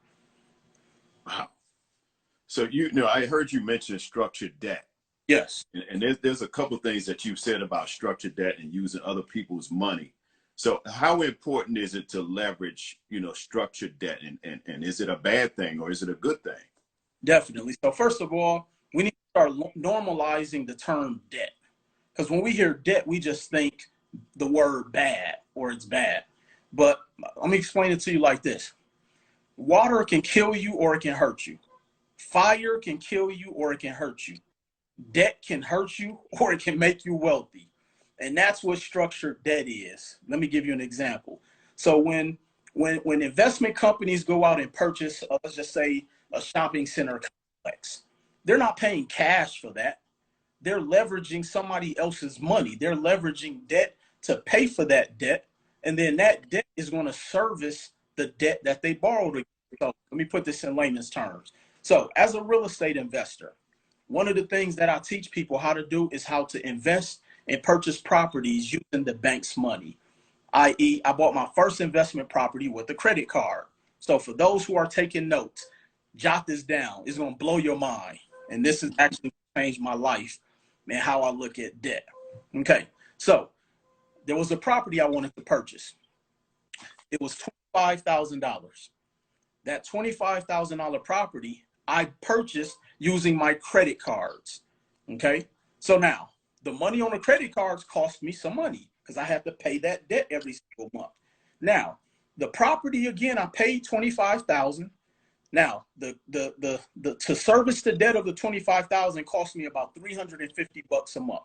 Wow. So, you know, I heard you mention structured debt. Yes. And there's a couple of things that you've said about structured debt and using other people's money. So how important is it to leverage, you know, structured debt? And is it a bad thing or is it a good thing? Definitely. So first of all, we need to start normalizing the term debt. Because when we hear debt, we just think the word bad or it's bad. But let me explain it to you like this. Water can kill you or it can hurt you. Fire can kill you or it can hurt you. Debt can hurt you or it can make you wealthy. And that's what structured debt is. Let me give you an example. So when investment companies go out and purchase, let's just say, a shopping center complex, they're not paying cash for that. They're leveraging somebody else's money. They're leveraging debt to pay for that debt. And then that debt is going to service the debt that they borrowed. So let me put this in layman's terms. So as a real estate investor, one of the things that I teach people how to do is how to invest and purchase properties using the bank's money. I.e., I bought my first investment property with a credit card. So for those who are taking notes, jot this down. It's going to blow your mind. And this has actually changed my life and how I look at debt. Okay, so there was a property I wanted to purchase. It was $25,000. That $25,000 property I purchased using my credit cards. Okay, so now the money on the credit cards cost me some money because I have to pay that debt every single month. Now, the property, again, I paid $25,000. Now, to service the debt of the $25,000 cost me about $350 a month.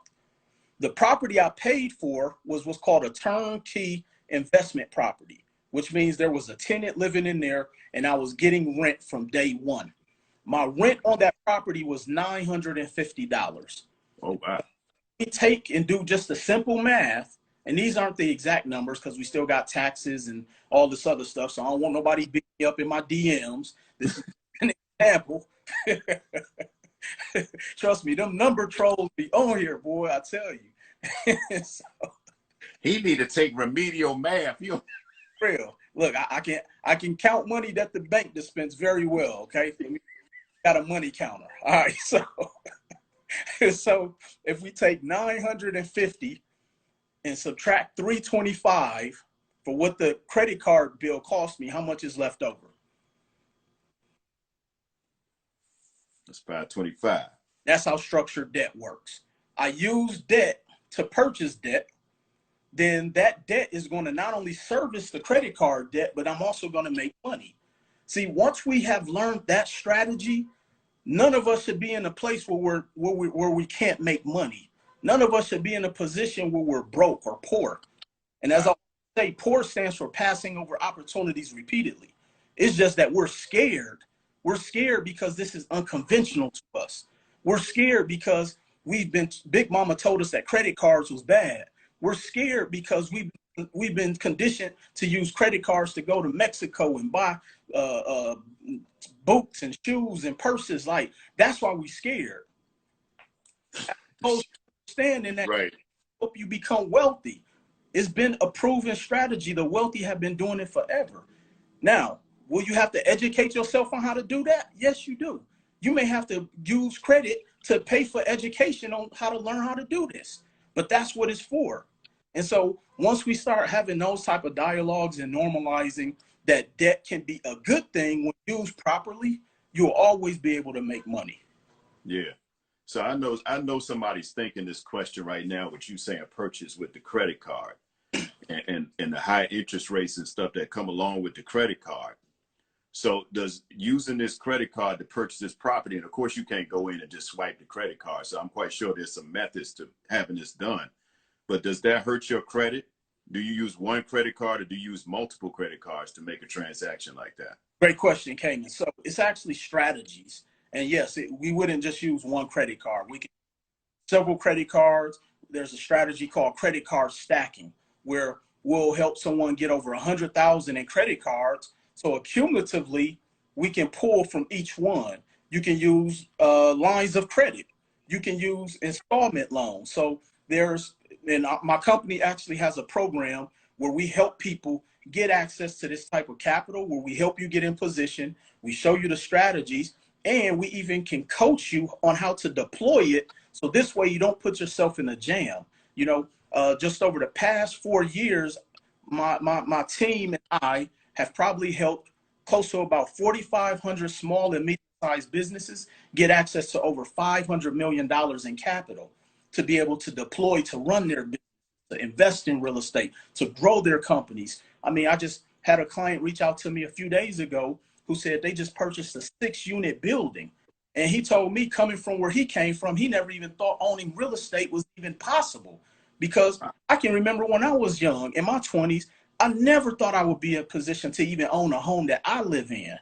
The property I paid for was what's called a turnkey investment property, which means there was a tenant living in there and I was getting rent from day one. My rent on that property was $950. Oh, wow. We take and do just the simple math, and these aren't the exact numbers because we still got taxes and all this other stuff, so I don't want nobody beating me up in my DMs. This is an example. Trust me, them number trolls be on here, boy, I tell you. So, he need to take remedial math. Real. Look, I can count money that the bank dispense very well, okay? Got a money counter. All right, so if we take 950 and subtract 325 for what the credit card bill cost me, how much is left over? That's 525. That's how structured debt works. I use debt to purchase debt. Then that debt is going to not only service the credit card debt, but I'm also going to make money. See, once we have learned that strategy, none of us should be in a place where we can't make money. None of us should be in a position where we're broke or poor. And as I say, poor stands for passing over opportunities repeatedly. It's just that we're scared. We're scared because this is unconventional to us. We're scared because Big Mama told us that credit cards was bad. We're scared because we've been conditioned to use credit cards to go to Mexico and buy boots and shoes and purses. Like, that's why we scared. Understanding that right. Help you become wealthy. It's been a proven strategy. The wealthy have been doing it forever. Now, will you have to educate yourself on how to do that? Yes, you do. You may have to use credit to pay for education on how to learn how to do this, but that's what it's for. And so once we start having those type of dialogues and normalizing that debt can be a good thing when used properly, you'll always be able to make money. Yeah. So I know somebody's thinking this question right now, what you saying, purchase with the credit card and the high interest rates and stuff that come along with the credit card. So does using this credit card to purchase this property, and of course you can't go in and just swipe the credit card. So I'm quite sure there's some methods to having this done. But does that hurt your credit? Do you use one credit card or do you use multiple credit cards to make a transaction like that? Great question, Cayman. So it's actually strategies. And yes, we wouldn't just use one credit card. We can several credit cards. There's a strategy called credit card stacking, where we'll help someone get over 100,000 in credit cards. So cumulatively, we can pull from each one. You can use lines of credit. You can use installment loans. So my company actually has a program where we help people get access to this type of capital, where we help you get in position. We show you the strategies, and we even can coach you on how to deploy it. So this way you don't put yourself in a jam. You know, just over the past 4 years, my team and I have probably helped close to about 4,500 small and medium-sized businesses get access to over $500 million in capital to be able to deploy, to run their business, to invest in real estate, to grow their companies. I mean, I just had a client reach out to me a few days ago who said they just purchased a 6-unit building. And he told me, coming from where he came from, he never even thought owning real estate was even possible. Because I can remember when I was young, in my 20s, I never thought I would be in a position to even own a home that I live in.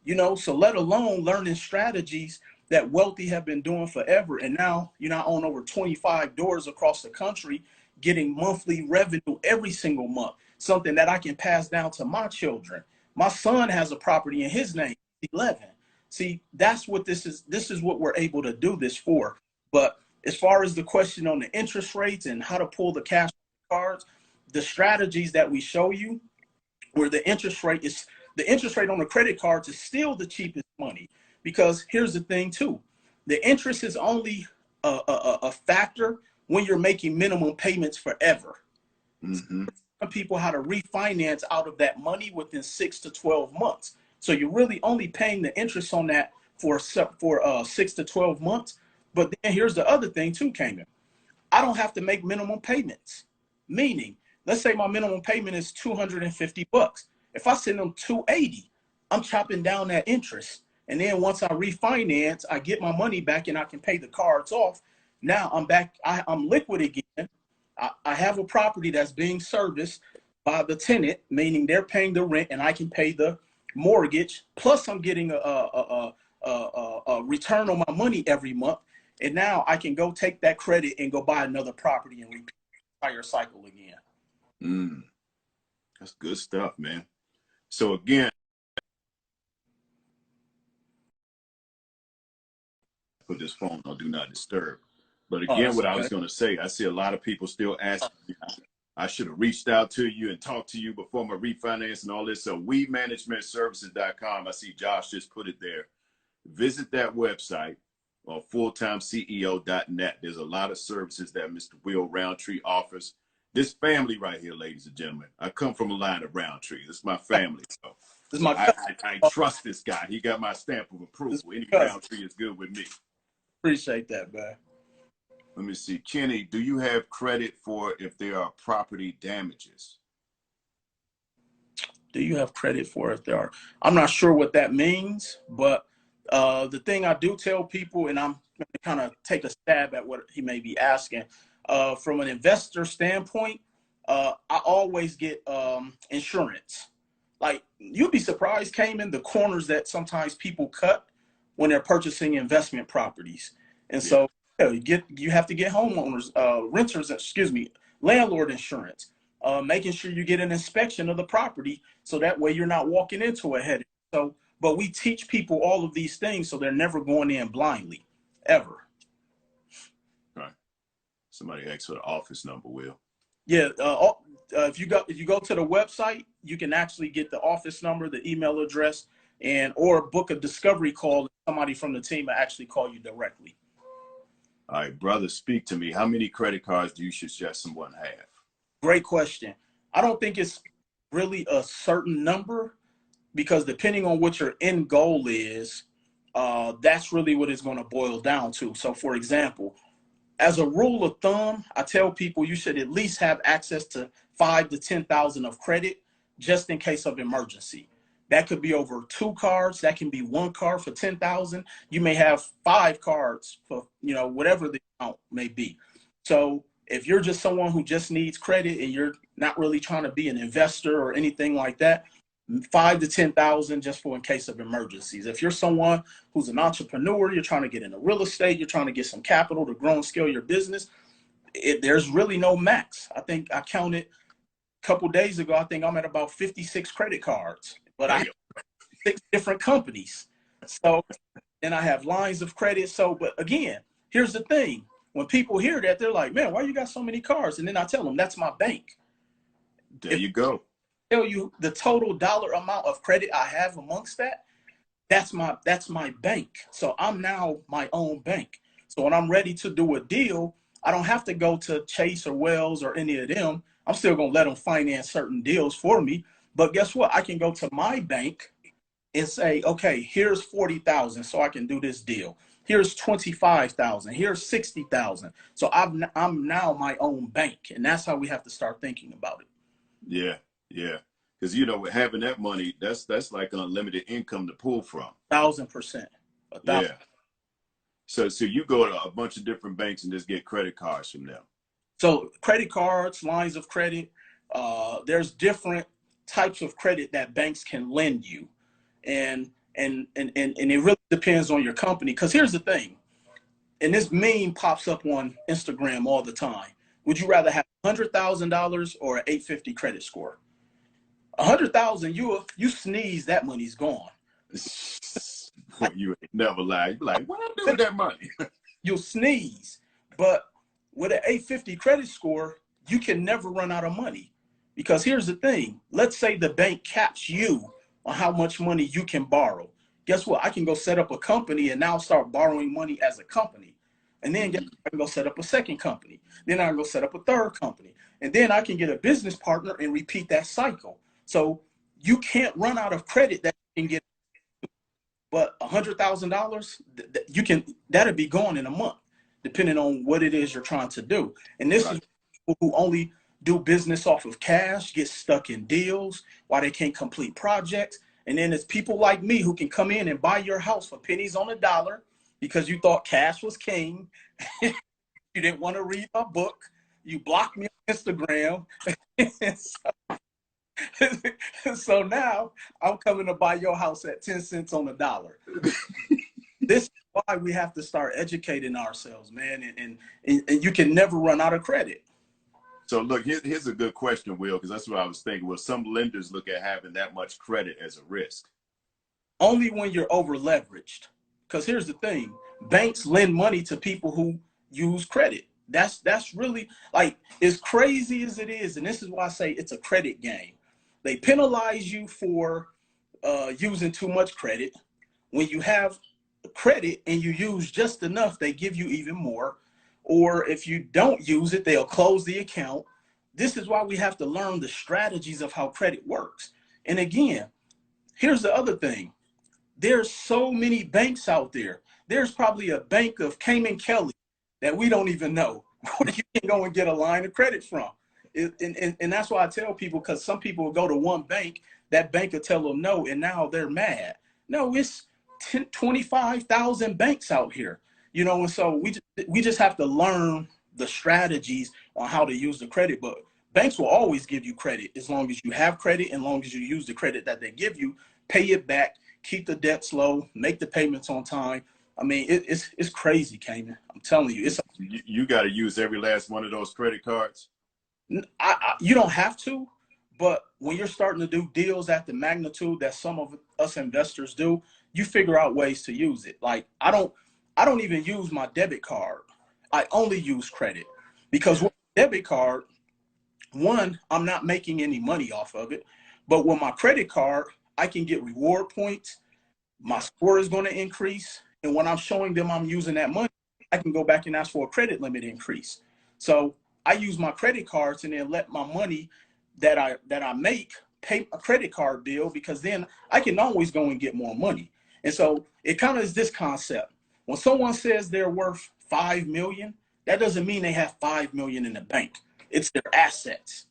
You know, so let alone learning strategies that wealthy have been doing forever. And now, you know, I own over 25 doors across the country, getting monthly revenue every single month, something that I can pass down to my children. My son has a property in his name, 11. See, that's what this is. This is what we're able to do this for. But as far as the question on the interest rates and how to pull the cash cards, the strategies that we show you, where the interest rate on the credit cards is still the cheapest money. Because here's the thing too, the interest is only a factor when you're making minimum payments forever. Mm-hmm. Some people how to refinance out of that money within 6 to 12 months. So you're really only paying the interest on that for 6 to 12 months. But then here's the other thing too, Cayman. I don't have to make minimum payments. Meaning, let's say my minimum payment is $250. If I send them 280, I'm chopping down that interest. And then once I refinance, I get my money back and I can pay the cards off. Now I'm back, I'm liquid again. I have a property that's being serviced by the tenant, meaning they're paying the rent and I can pay the mortgage. Plus I'm getting a return on my money every month. And now I can go take that credit and go buy another property and repeat the entire cycle again. That's good stuff, man. So again, put this phone on do not disturb. But again, what I was going to say, I see a lot of people still asking me, I should have reached out to you and talked to you before my refinance and all this. So WeManagementServices.com. I see Josh just put it there. Visit that website or fulltimeceo.net. There's a lot of services that Mr. Will Roundtree offers. This family right here, ladies and gentlemen, I come from a line of Roundtree. This is my family. So I trust this guy. He got my stamp of approval. Any Roundtree is good with me. Appreciate that, man. Let me see. Kenny, do you have credit for if there are property damages? Do you have credit for if there are? I'm not sure what that means, but the thing I do tell people, and I'm going to kind of take a stab at what he may be asking, from an investor standpoint, I always get insurance. Like, you'd be surprised, Cayman, the corners that sometimes people cut when they're purchasing investment properties. And so you have to get homeowners, landlord insurance, making sure you get an inspection of the property so that way you're not walking into a headache. So, but we teach people all of these things so they're never going in blindly, ever. Right. Somebody asked for the office number, Will. Yeah, if you go to the website, you can actually get the office number, the email address, or book a discovery call. Somebody from the team will actually call you directly. All right, brother, speak to me. How many credit cards do you suggest someone have? Great question. I don't think it's really a certain number, because depending on what your end goal is, that's really what it's going to boil down to. So, for example, as a rule of thumb, I tell people you should at least have access to 5,000 to 10,000 of credit just in case of emergency. That could be over 2 cards. That can be 1 card for 10,000. You may have 5 cards for, whatever the amount may be. So if you're just someone who just needs credit and you're not really trying to be an investor or anything like that, 5,000 to 10,000 just for in case of emergencies. If you're someone who's an entrepreneur, you're trying to get into real estate, you're trying to get some capital to grow and scale your business, there's really no max. I think I counted a couple days ago, I think I'm at about 56 credit cards, but I have 6 different companies. So, and I have lines of credit. So, but again, here's the thing. When people hear that, they're like, man, why you got so many cards? And then I tell them, that's my bank. There you go. Tell you the total dollar amount of credit I have amongst that, that's my bank. So I'm now my own bank. So when I'm ready to do a deal, I don't have to go to Chase or Wells or any of them. I'm still going to let them finance certain deals for me. But guess what? I can go to my bank and say, okay, here's 40,000 so I can do this deal. Here's 25,000. Here's 60,000. So I'm now my own bank. And that's how we have to start thinking about it. Yeah. Yeah. Because, with having that money, that's like an unlimited income to pull from. 1,000%. Yeah. So you go to a bunch of different banks and just get credit cards from them. So credit cards, lines of credit, there's different types of credit that banks can lend you. And And it really depends on your company. Because here's the thing, and this meme pops up on Instagram all the time. Would you rather have $100,000 or an 850 credit score? 100,000, you sneeze, that money's gone. Boy, you ain't never lie. You be like, what I do with that money? You'll sneeze. But with an 850 credit score, you can never run out of money. Because here's the thing. Let's say the bank caps you on how much money you can borrow. Guess what? I can go set up a company and now start borrowing money as a company. And then I can go set up a second company. Then I can go set up a third company. And then I can get a business partner and repeat that cycle. So you can't run out of credit that you can get. But $100,000, you can, that'll be gone in a month, depending on what it is you're trying to do. And this is people who only do business off of cash, get stuck in deals, why they can't complete projects. And then it's people like me who can come in and buy your house for pennies on a dollar because you thought cash was king. You didn't want to read my book. You blocked me on Instagram. So now I'm coming to buy your house at 10 cents on the dollar. This is why we have to start educating ourselves, man. And you can never run out of credit. So look, here's a good question, Will, because that's what I was thinking. Well, some lenders look at having that much credit as a risk. Only when you're over leveraged. Because here's the thing, banks lend money to people who use credit. That's really, like, as crazy as it is, and this is why I say it's a credit game. They penalize you for using too much credit. When you have credit and you use just enough, they give you even more. Or if you don't use it, they'll close the account. This is why we have to learn the strategies of how credit works. And again, here's the other thing. There's so many banks out there. There's probably a bank of Cayman that we don't even know where you can go and get a line of credit from. And that's why I tell people, because some people will go to one bank, that bank will tell them no, and now they're mad. No, it's 25,000 banks out here, you know, and so we just have to learn the strategies on how to use the credit. But banks will always give you credit as long as you have credit, and long as you use the credit that they give you, pay it back, keep the debts low, make the payments on time. I mean, it's crazy, Cayman. I'm telling you, You got to use every last one of those credit cards. You don't have to, but when you're starting to do deals at the magnitude that some of us investors do, you figure out ways to use it. Like I don't even use my debit card. I only use credit, because with debit card, one, I'm not making any money off of it, but with my credit card, I can get reward points. My score is going to increase. And when I'm showing them I'm using that money, I can go back and ask for a credit limit increase. So I use my credit cards and then let my money that I make pay a credit card bill, because then I can always go and get more money. And so it kind of is this concept. When someone says they're worth 5 million, that doesn't mean they have 5 million in the bank. It's their assets.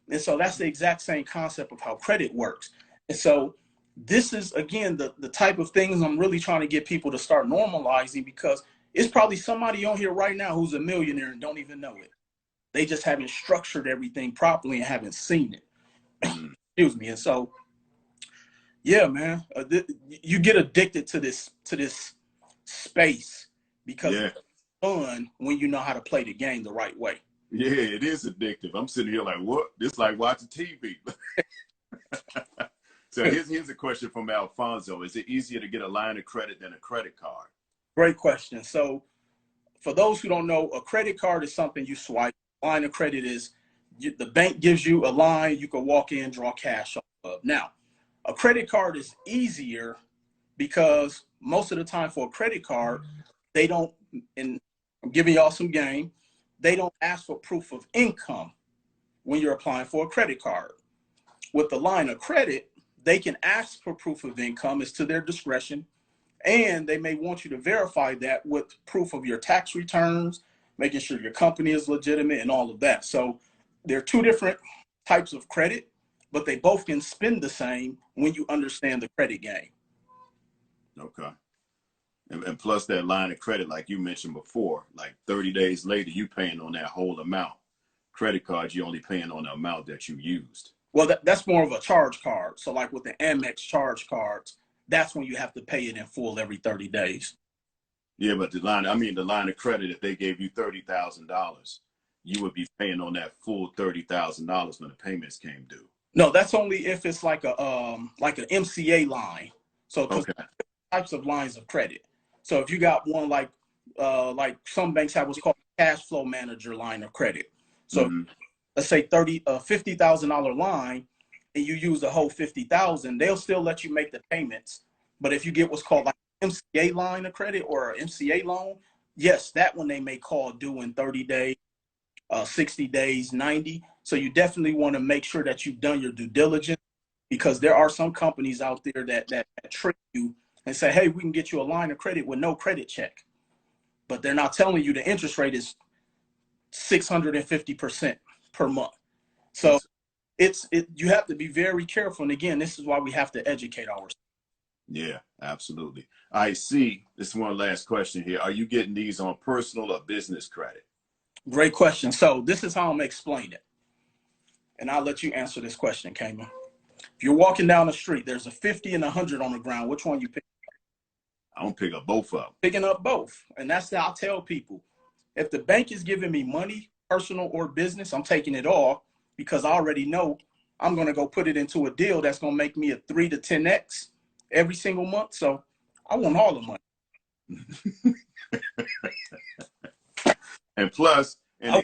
And so that's the exact same concept of how credit works. And so this is, again, the type of things I'm really trying to get people to start normalizing, because it's probably somebody on here right now who's a millionaire and don't even know it. They just haven't structured everything properly and haven't seen it. Excuse me. And so, yeah, man, you get addicted to this space because it's fun when you know how to play the game the right way. Yeah, it is addictive. I'm sitting here like, what? This is like watching TV. So here's a question from Alfonso. Is it easier to get a line of credit than a credit card? Great question. So for those who don't know, a credit card is something you swipe. Line of credit is the bank gives you a line you can walk in, draw cash off of. Now, a credit card is easier because most of the time for a credit card, they don't, and I'm giving y'all some game, they don't ask for proof of income when you're applying for a credit card. With the line of credit, they can ask for proof of income. It's to their discretion. And they may want you to verify that with proof of your tax returns, making sure your company is legitimate and all of that. So there are two different types of credit, but they both can spend the same when you understand the credit game. Okay. And plus that line of credit, like you mentioned before, like 30 days later, you paying on that whole amount. Credit cards, you only paying on the amount that you used. Well, that's more of a charge card. So like with the Amex charge cards, that's when you have to pay it in full every 30 days. Yeah, but the line of credit, if they gave you $30,000, you would be paying on that full $30,000 when the payments came due. No, that's only if it's like an MCA line. So because Okay. types of lines of credit. So if you got one like some banks have what's called cash flow manager line of credit. So let's say $50,000 line, and you use the whole 50,000, they'll still let you make the payments. But if you get what's called like MCA line of credit or an MCA loan, yes, that one they may call due in 30 days, 60 days, 90. So you definitely want to make sure that you've done your due diligence, because there are some companies out there that trick you and say, hey, we can get you a line of credit with no credit check. But they're not telling you the interest rate is 650% per month. So you have to be very careful. And again, this is why we have to educate ourselves. Yeah, absolutely. I see. This is one last question here. Are you getting these on personal or business credit? Great question. So this is how I'm going to explain it. And I'll let you answer this question, Cayman. If you're walking down the street, there's a 50 and 100 on the ground. Which one you pick? I'm going to pick up both of them. Picking up both. And that's how I tell people. If the bank is giving me money, personal or business, I'm taking it all, because I already know I'm going to go put it into a deal that's going to make me a 3 to 10x every single month. So I want all the money. And plus, and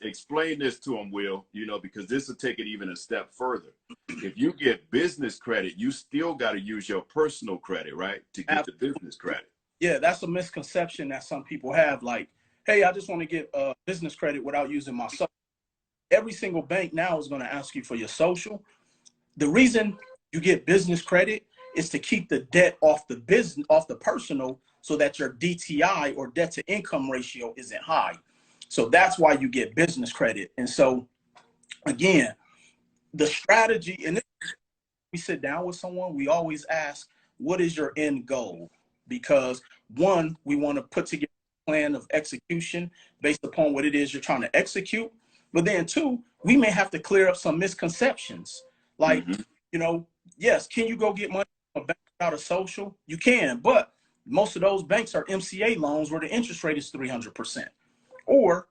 explain this to them, Will, because this will take it even a step further. If you get business credit, you still got to use your personal credit, right, to get the business credit. Yeah, that's a misconception that some people have. Like, hey, I just want to get business credit without using my social. Every single bank now is going to ask you for your social. The reason you get business credit is to keep the debt off the personal, so that your DTI or debt to income ratio isn't high. So that's why you get business credit. And so again, the strategy, and we sit down with someone, we always ask, what is your end goal? Because one, we want to put together a plan of execution based upon what it is you're trying to execute. But then two, we may have to clear up some misconceptions. Like, yes, can you go get money from a bank without a social? You can, but most of those banks are MCA loans where the interest rate is 300%. Or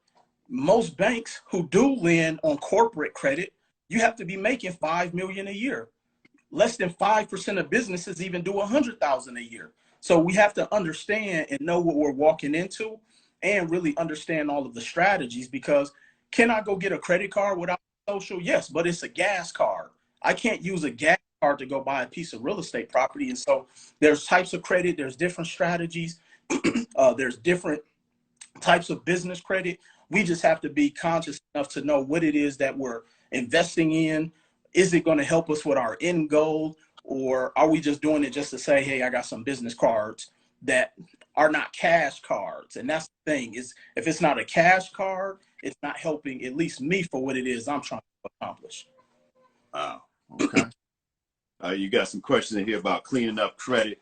most banks who do lend on corporate credit, you have to be making $5 million a year. Less than 5% of businesses even do $100,000 a year. So we have to understand and know what we're walking into, and really understand all of the strategies. Because can I go get a credit card without social? Yes, but it's a gas card. I can't use a gas card to go buy a piece of real estate property. And so there's types of credit, there's different strategies, there's different types of business credit. We just have to be conscious enough to know what it is that we're investing in. Is it going to help us with our end goal, or are we just doing it just to say, hey, I got some business cards that are not cash cards? And that's the thing, is if it's not a cash card, it's not helping at least me for what it is I'm trying to accomplish. Wow. Okay. You got some questions in here about cleaning up credit.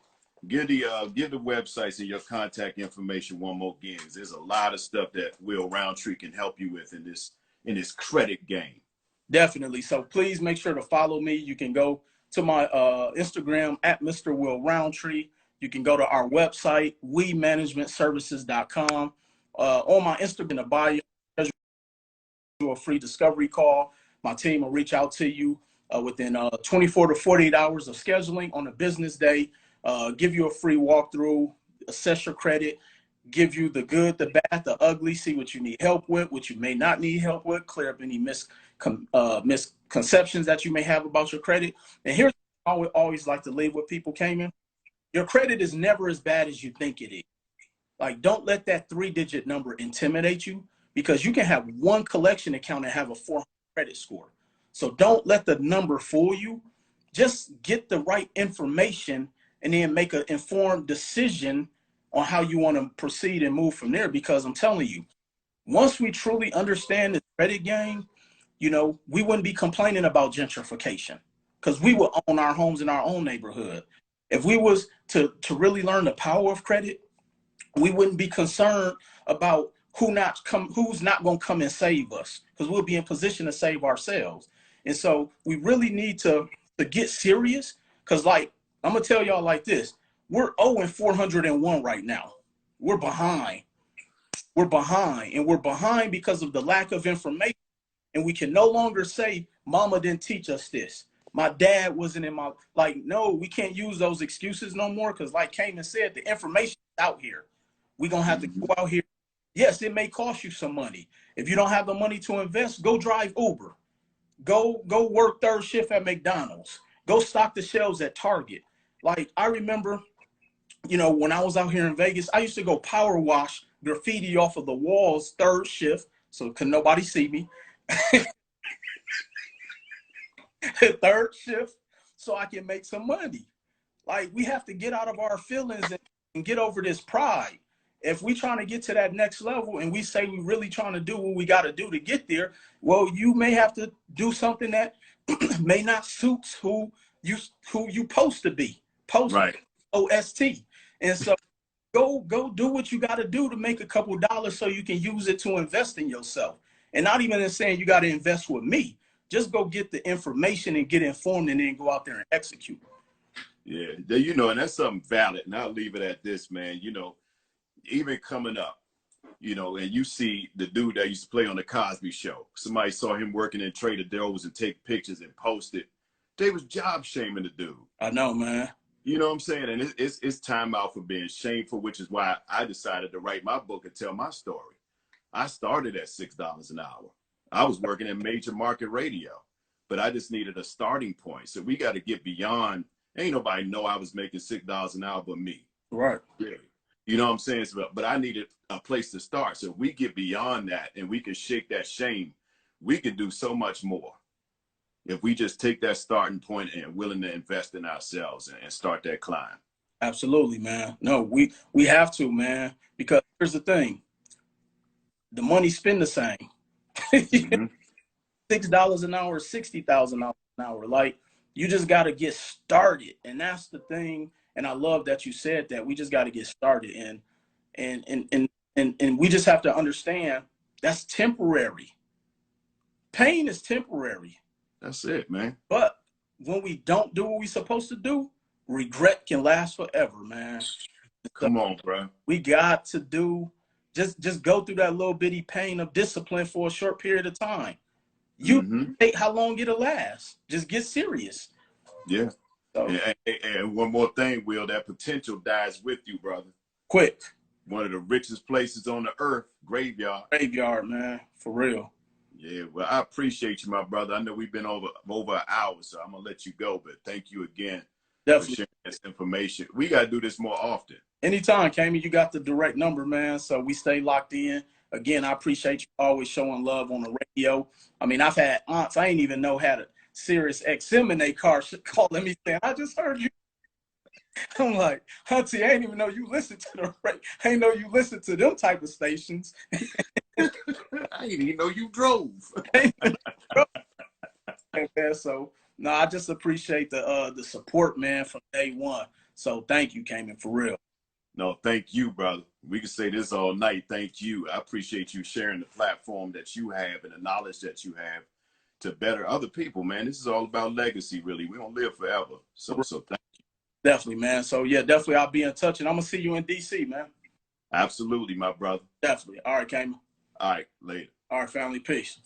Give the websites and your contact information one more again. There's a lot of stuff that Will Roundtree can help you with in this credit game. Definitely. So please make sure to follow me. You can go to my Instagram at Mr. Will Roundtree. You can go to our website, wemanagementservices.com. On my Instagram, in the bio, do a free discovery call. My team will reach out to you within 24 to 48 hours of scheduling on a business day. Give you a free walkthrough, assess your credit, give you the good, the bad, the ugly, see what you need help with, what you may not need help with, clear up any misconceptions that you may have about your credit. And here's what I would always like to leave with people, Cayman. Your credit is never as bad as you think it is. Like, don't let that 3-digit number intimidate you, because you can have one collection account and have a 400 credit score. So don't let the number fool you. Just get the right information and then make an informed decision on how you want to proceed and move from there. Because I'm telling you, once we truly understand the credit game, we wouldn't be complaining about gentrification, because we would own our homes in our own neighborhood. If we was to really learn the power of credit, we wouldn't be concerned about who's not going to come and save us, because we'll be in position to save ourselves. And so we really need to get serious, because like I'm gonna tell y'all like this: we're 0-401 right now. We're behind. We're behind, and we're behind because of the lack of information. And we can no longer say, "Mama didn't teach us this. My dad wasn't in my like." No, we can't use those excuses no more because, like Cayman said, the information is out here. We're gonna have to go out here. Yes, it may cost you some money. If you don't have the money to invest, go drive Uber. Go work third shift at McDonald's. Go stock the shelves at Target. Like I remember, when I was out here in Vegas, I used to go power wash graffiti off of the walls third shift, so could nobody see me. Third shift, so I can make some money. Like we have to get out of our feelings and get over this pride. If we trying to get to that next level and we say we really trying to do what we got to do to get there, well, you may have to do something that may not suit who you supposed to be. Right. OST. And so go do what you got to do to make a couple dollars so you can use it to invest in yourself. And not even in saying you got to invest with me. Just go get the information and get informed and then go out there and execute. Yeah, and that's something valid. And I'll leave it at this, man. Even coming up, and you see the dude that used to play on the Cosby Show. Somebody saw him working in Trader Joe's and take pictures and post it. They was job shaming the dude. I know, man. You know what I'm saying? And it's time out for being shameful, which is why I decided to write my book and tell my story. I started at $6 an hour. I was working in major market radio, but I just needed a starting point. So we got to get beyond. Ain't nobody know I was making $6 an hour but me. Right. Really. You know what I'm saying? But I needed a place to start. So if we get beyond that and we can shake that shame, we can do so much more. If we just take that starting point and willing to invest in ourselves and start that climb. Absolutely, man. No, we have to, man, because here's the thing. The money spend the same. Mm-hmm. $6 an hour, $60,000 an hour. Like you just got to get started. And that's the thing. And I love that you said that. We just got to get started. And we just have to understand that's temporary. Pain is temporary. That's it, man. But when we don't do what we're supposed to do, regret can last forever, man. Come on, bro. We got to just go through that little bitty pain of discipline for a short period of time. You take how long it'll last. Just get serious. Yeah. So, and one more thing, Will, that potential dies with you, brother. Quick. One of the richest places on the earth, graveyard. Graveyard, man. For real. Yeah, well, I appreciate you, my brother. I know we've been over an hour, so I'm going to let you go. But thank you again for sharing this information. We got to do this more often. Anytime, Cayman, you got the direct number, man. So we stay locked in. Again, I appreciate you always showing love on the radio. I mean, I've had aunts I ain't even know had a Sirius XM in their car calling me saying, I just heard you. I'm like, Auntie, I ain't even know you listen to the radio. I ain't know you listen to them type of stations. I didn't even know you drove. So, no, I just appreciate the support, man, from day one. So thank you, Cayman, for real. No, thank you, brother. We can say this all night. Thank you. I appreciate you sharing the platform that you have and the knowledge that you have to better other people, man. This is all about legacy, really. We don't live forever. So thank you. Definitely, man. So, yeah, definitely I'll be in touch, and I'm going to see you in D.C., man. Absolutely, my brother. Definitely. All right, Cayman. All right, later. All right, family. Peace.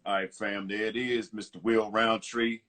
All right, fam. There it is, Mr. Will Roundtree.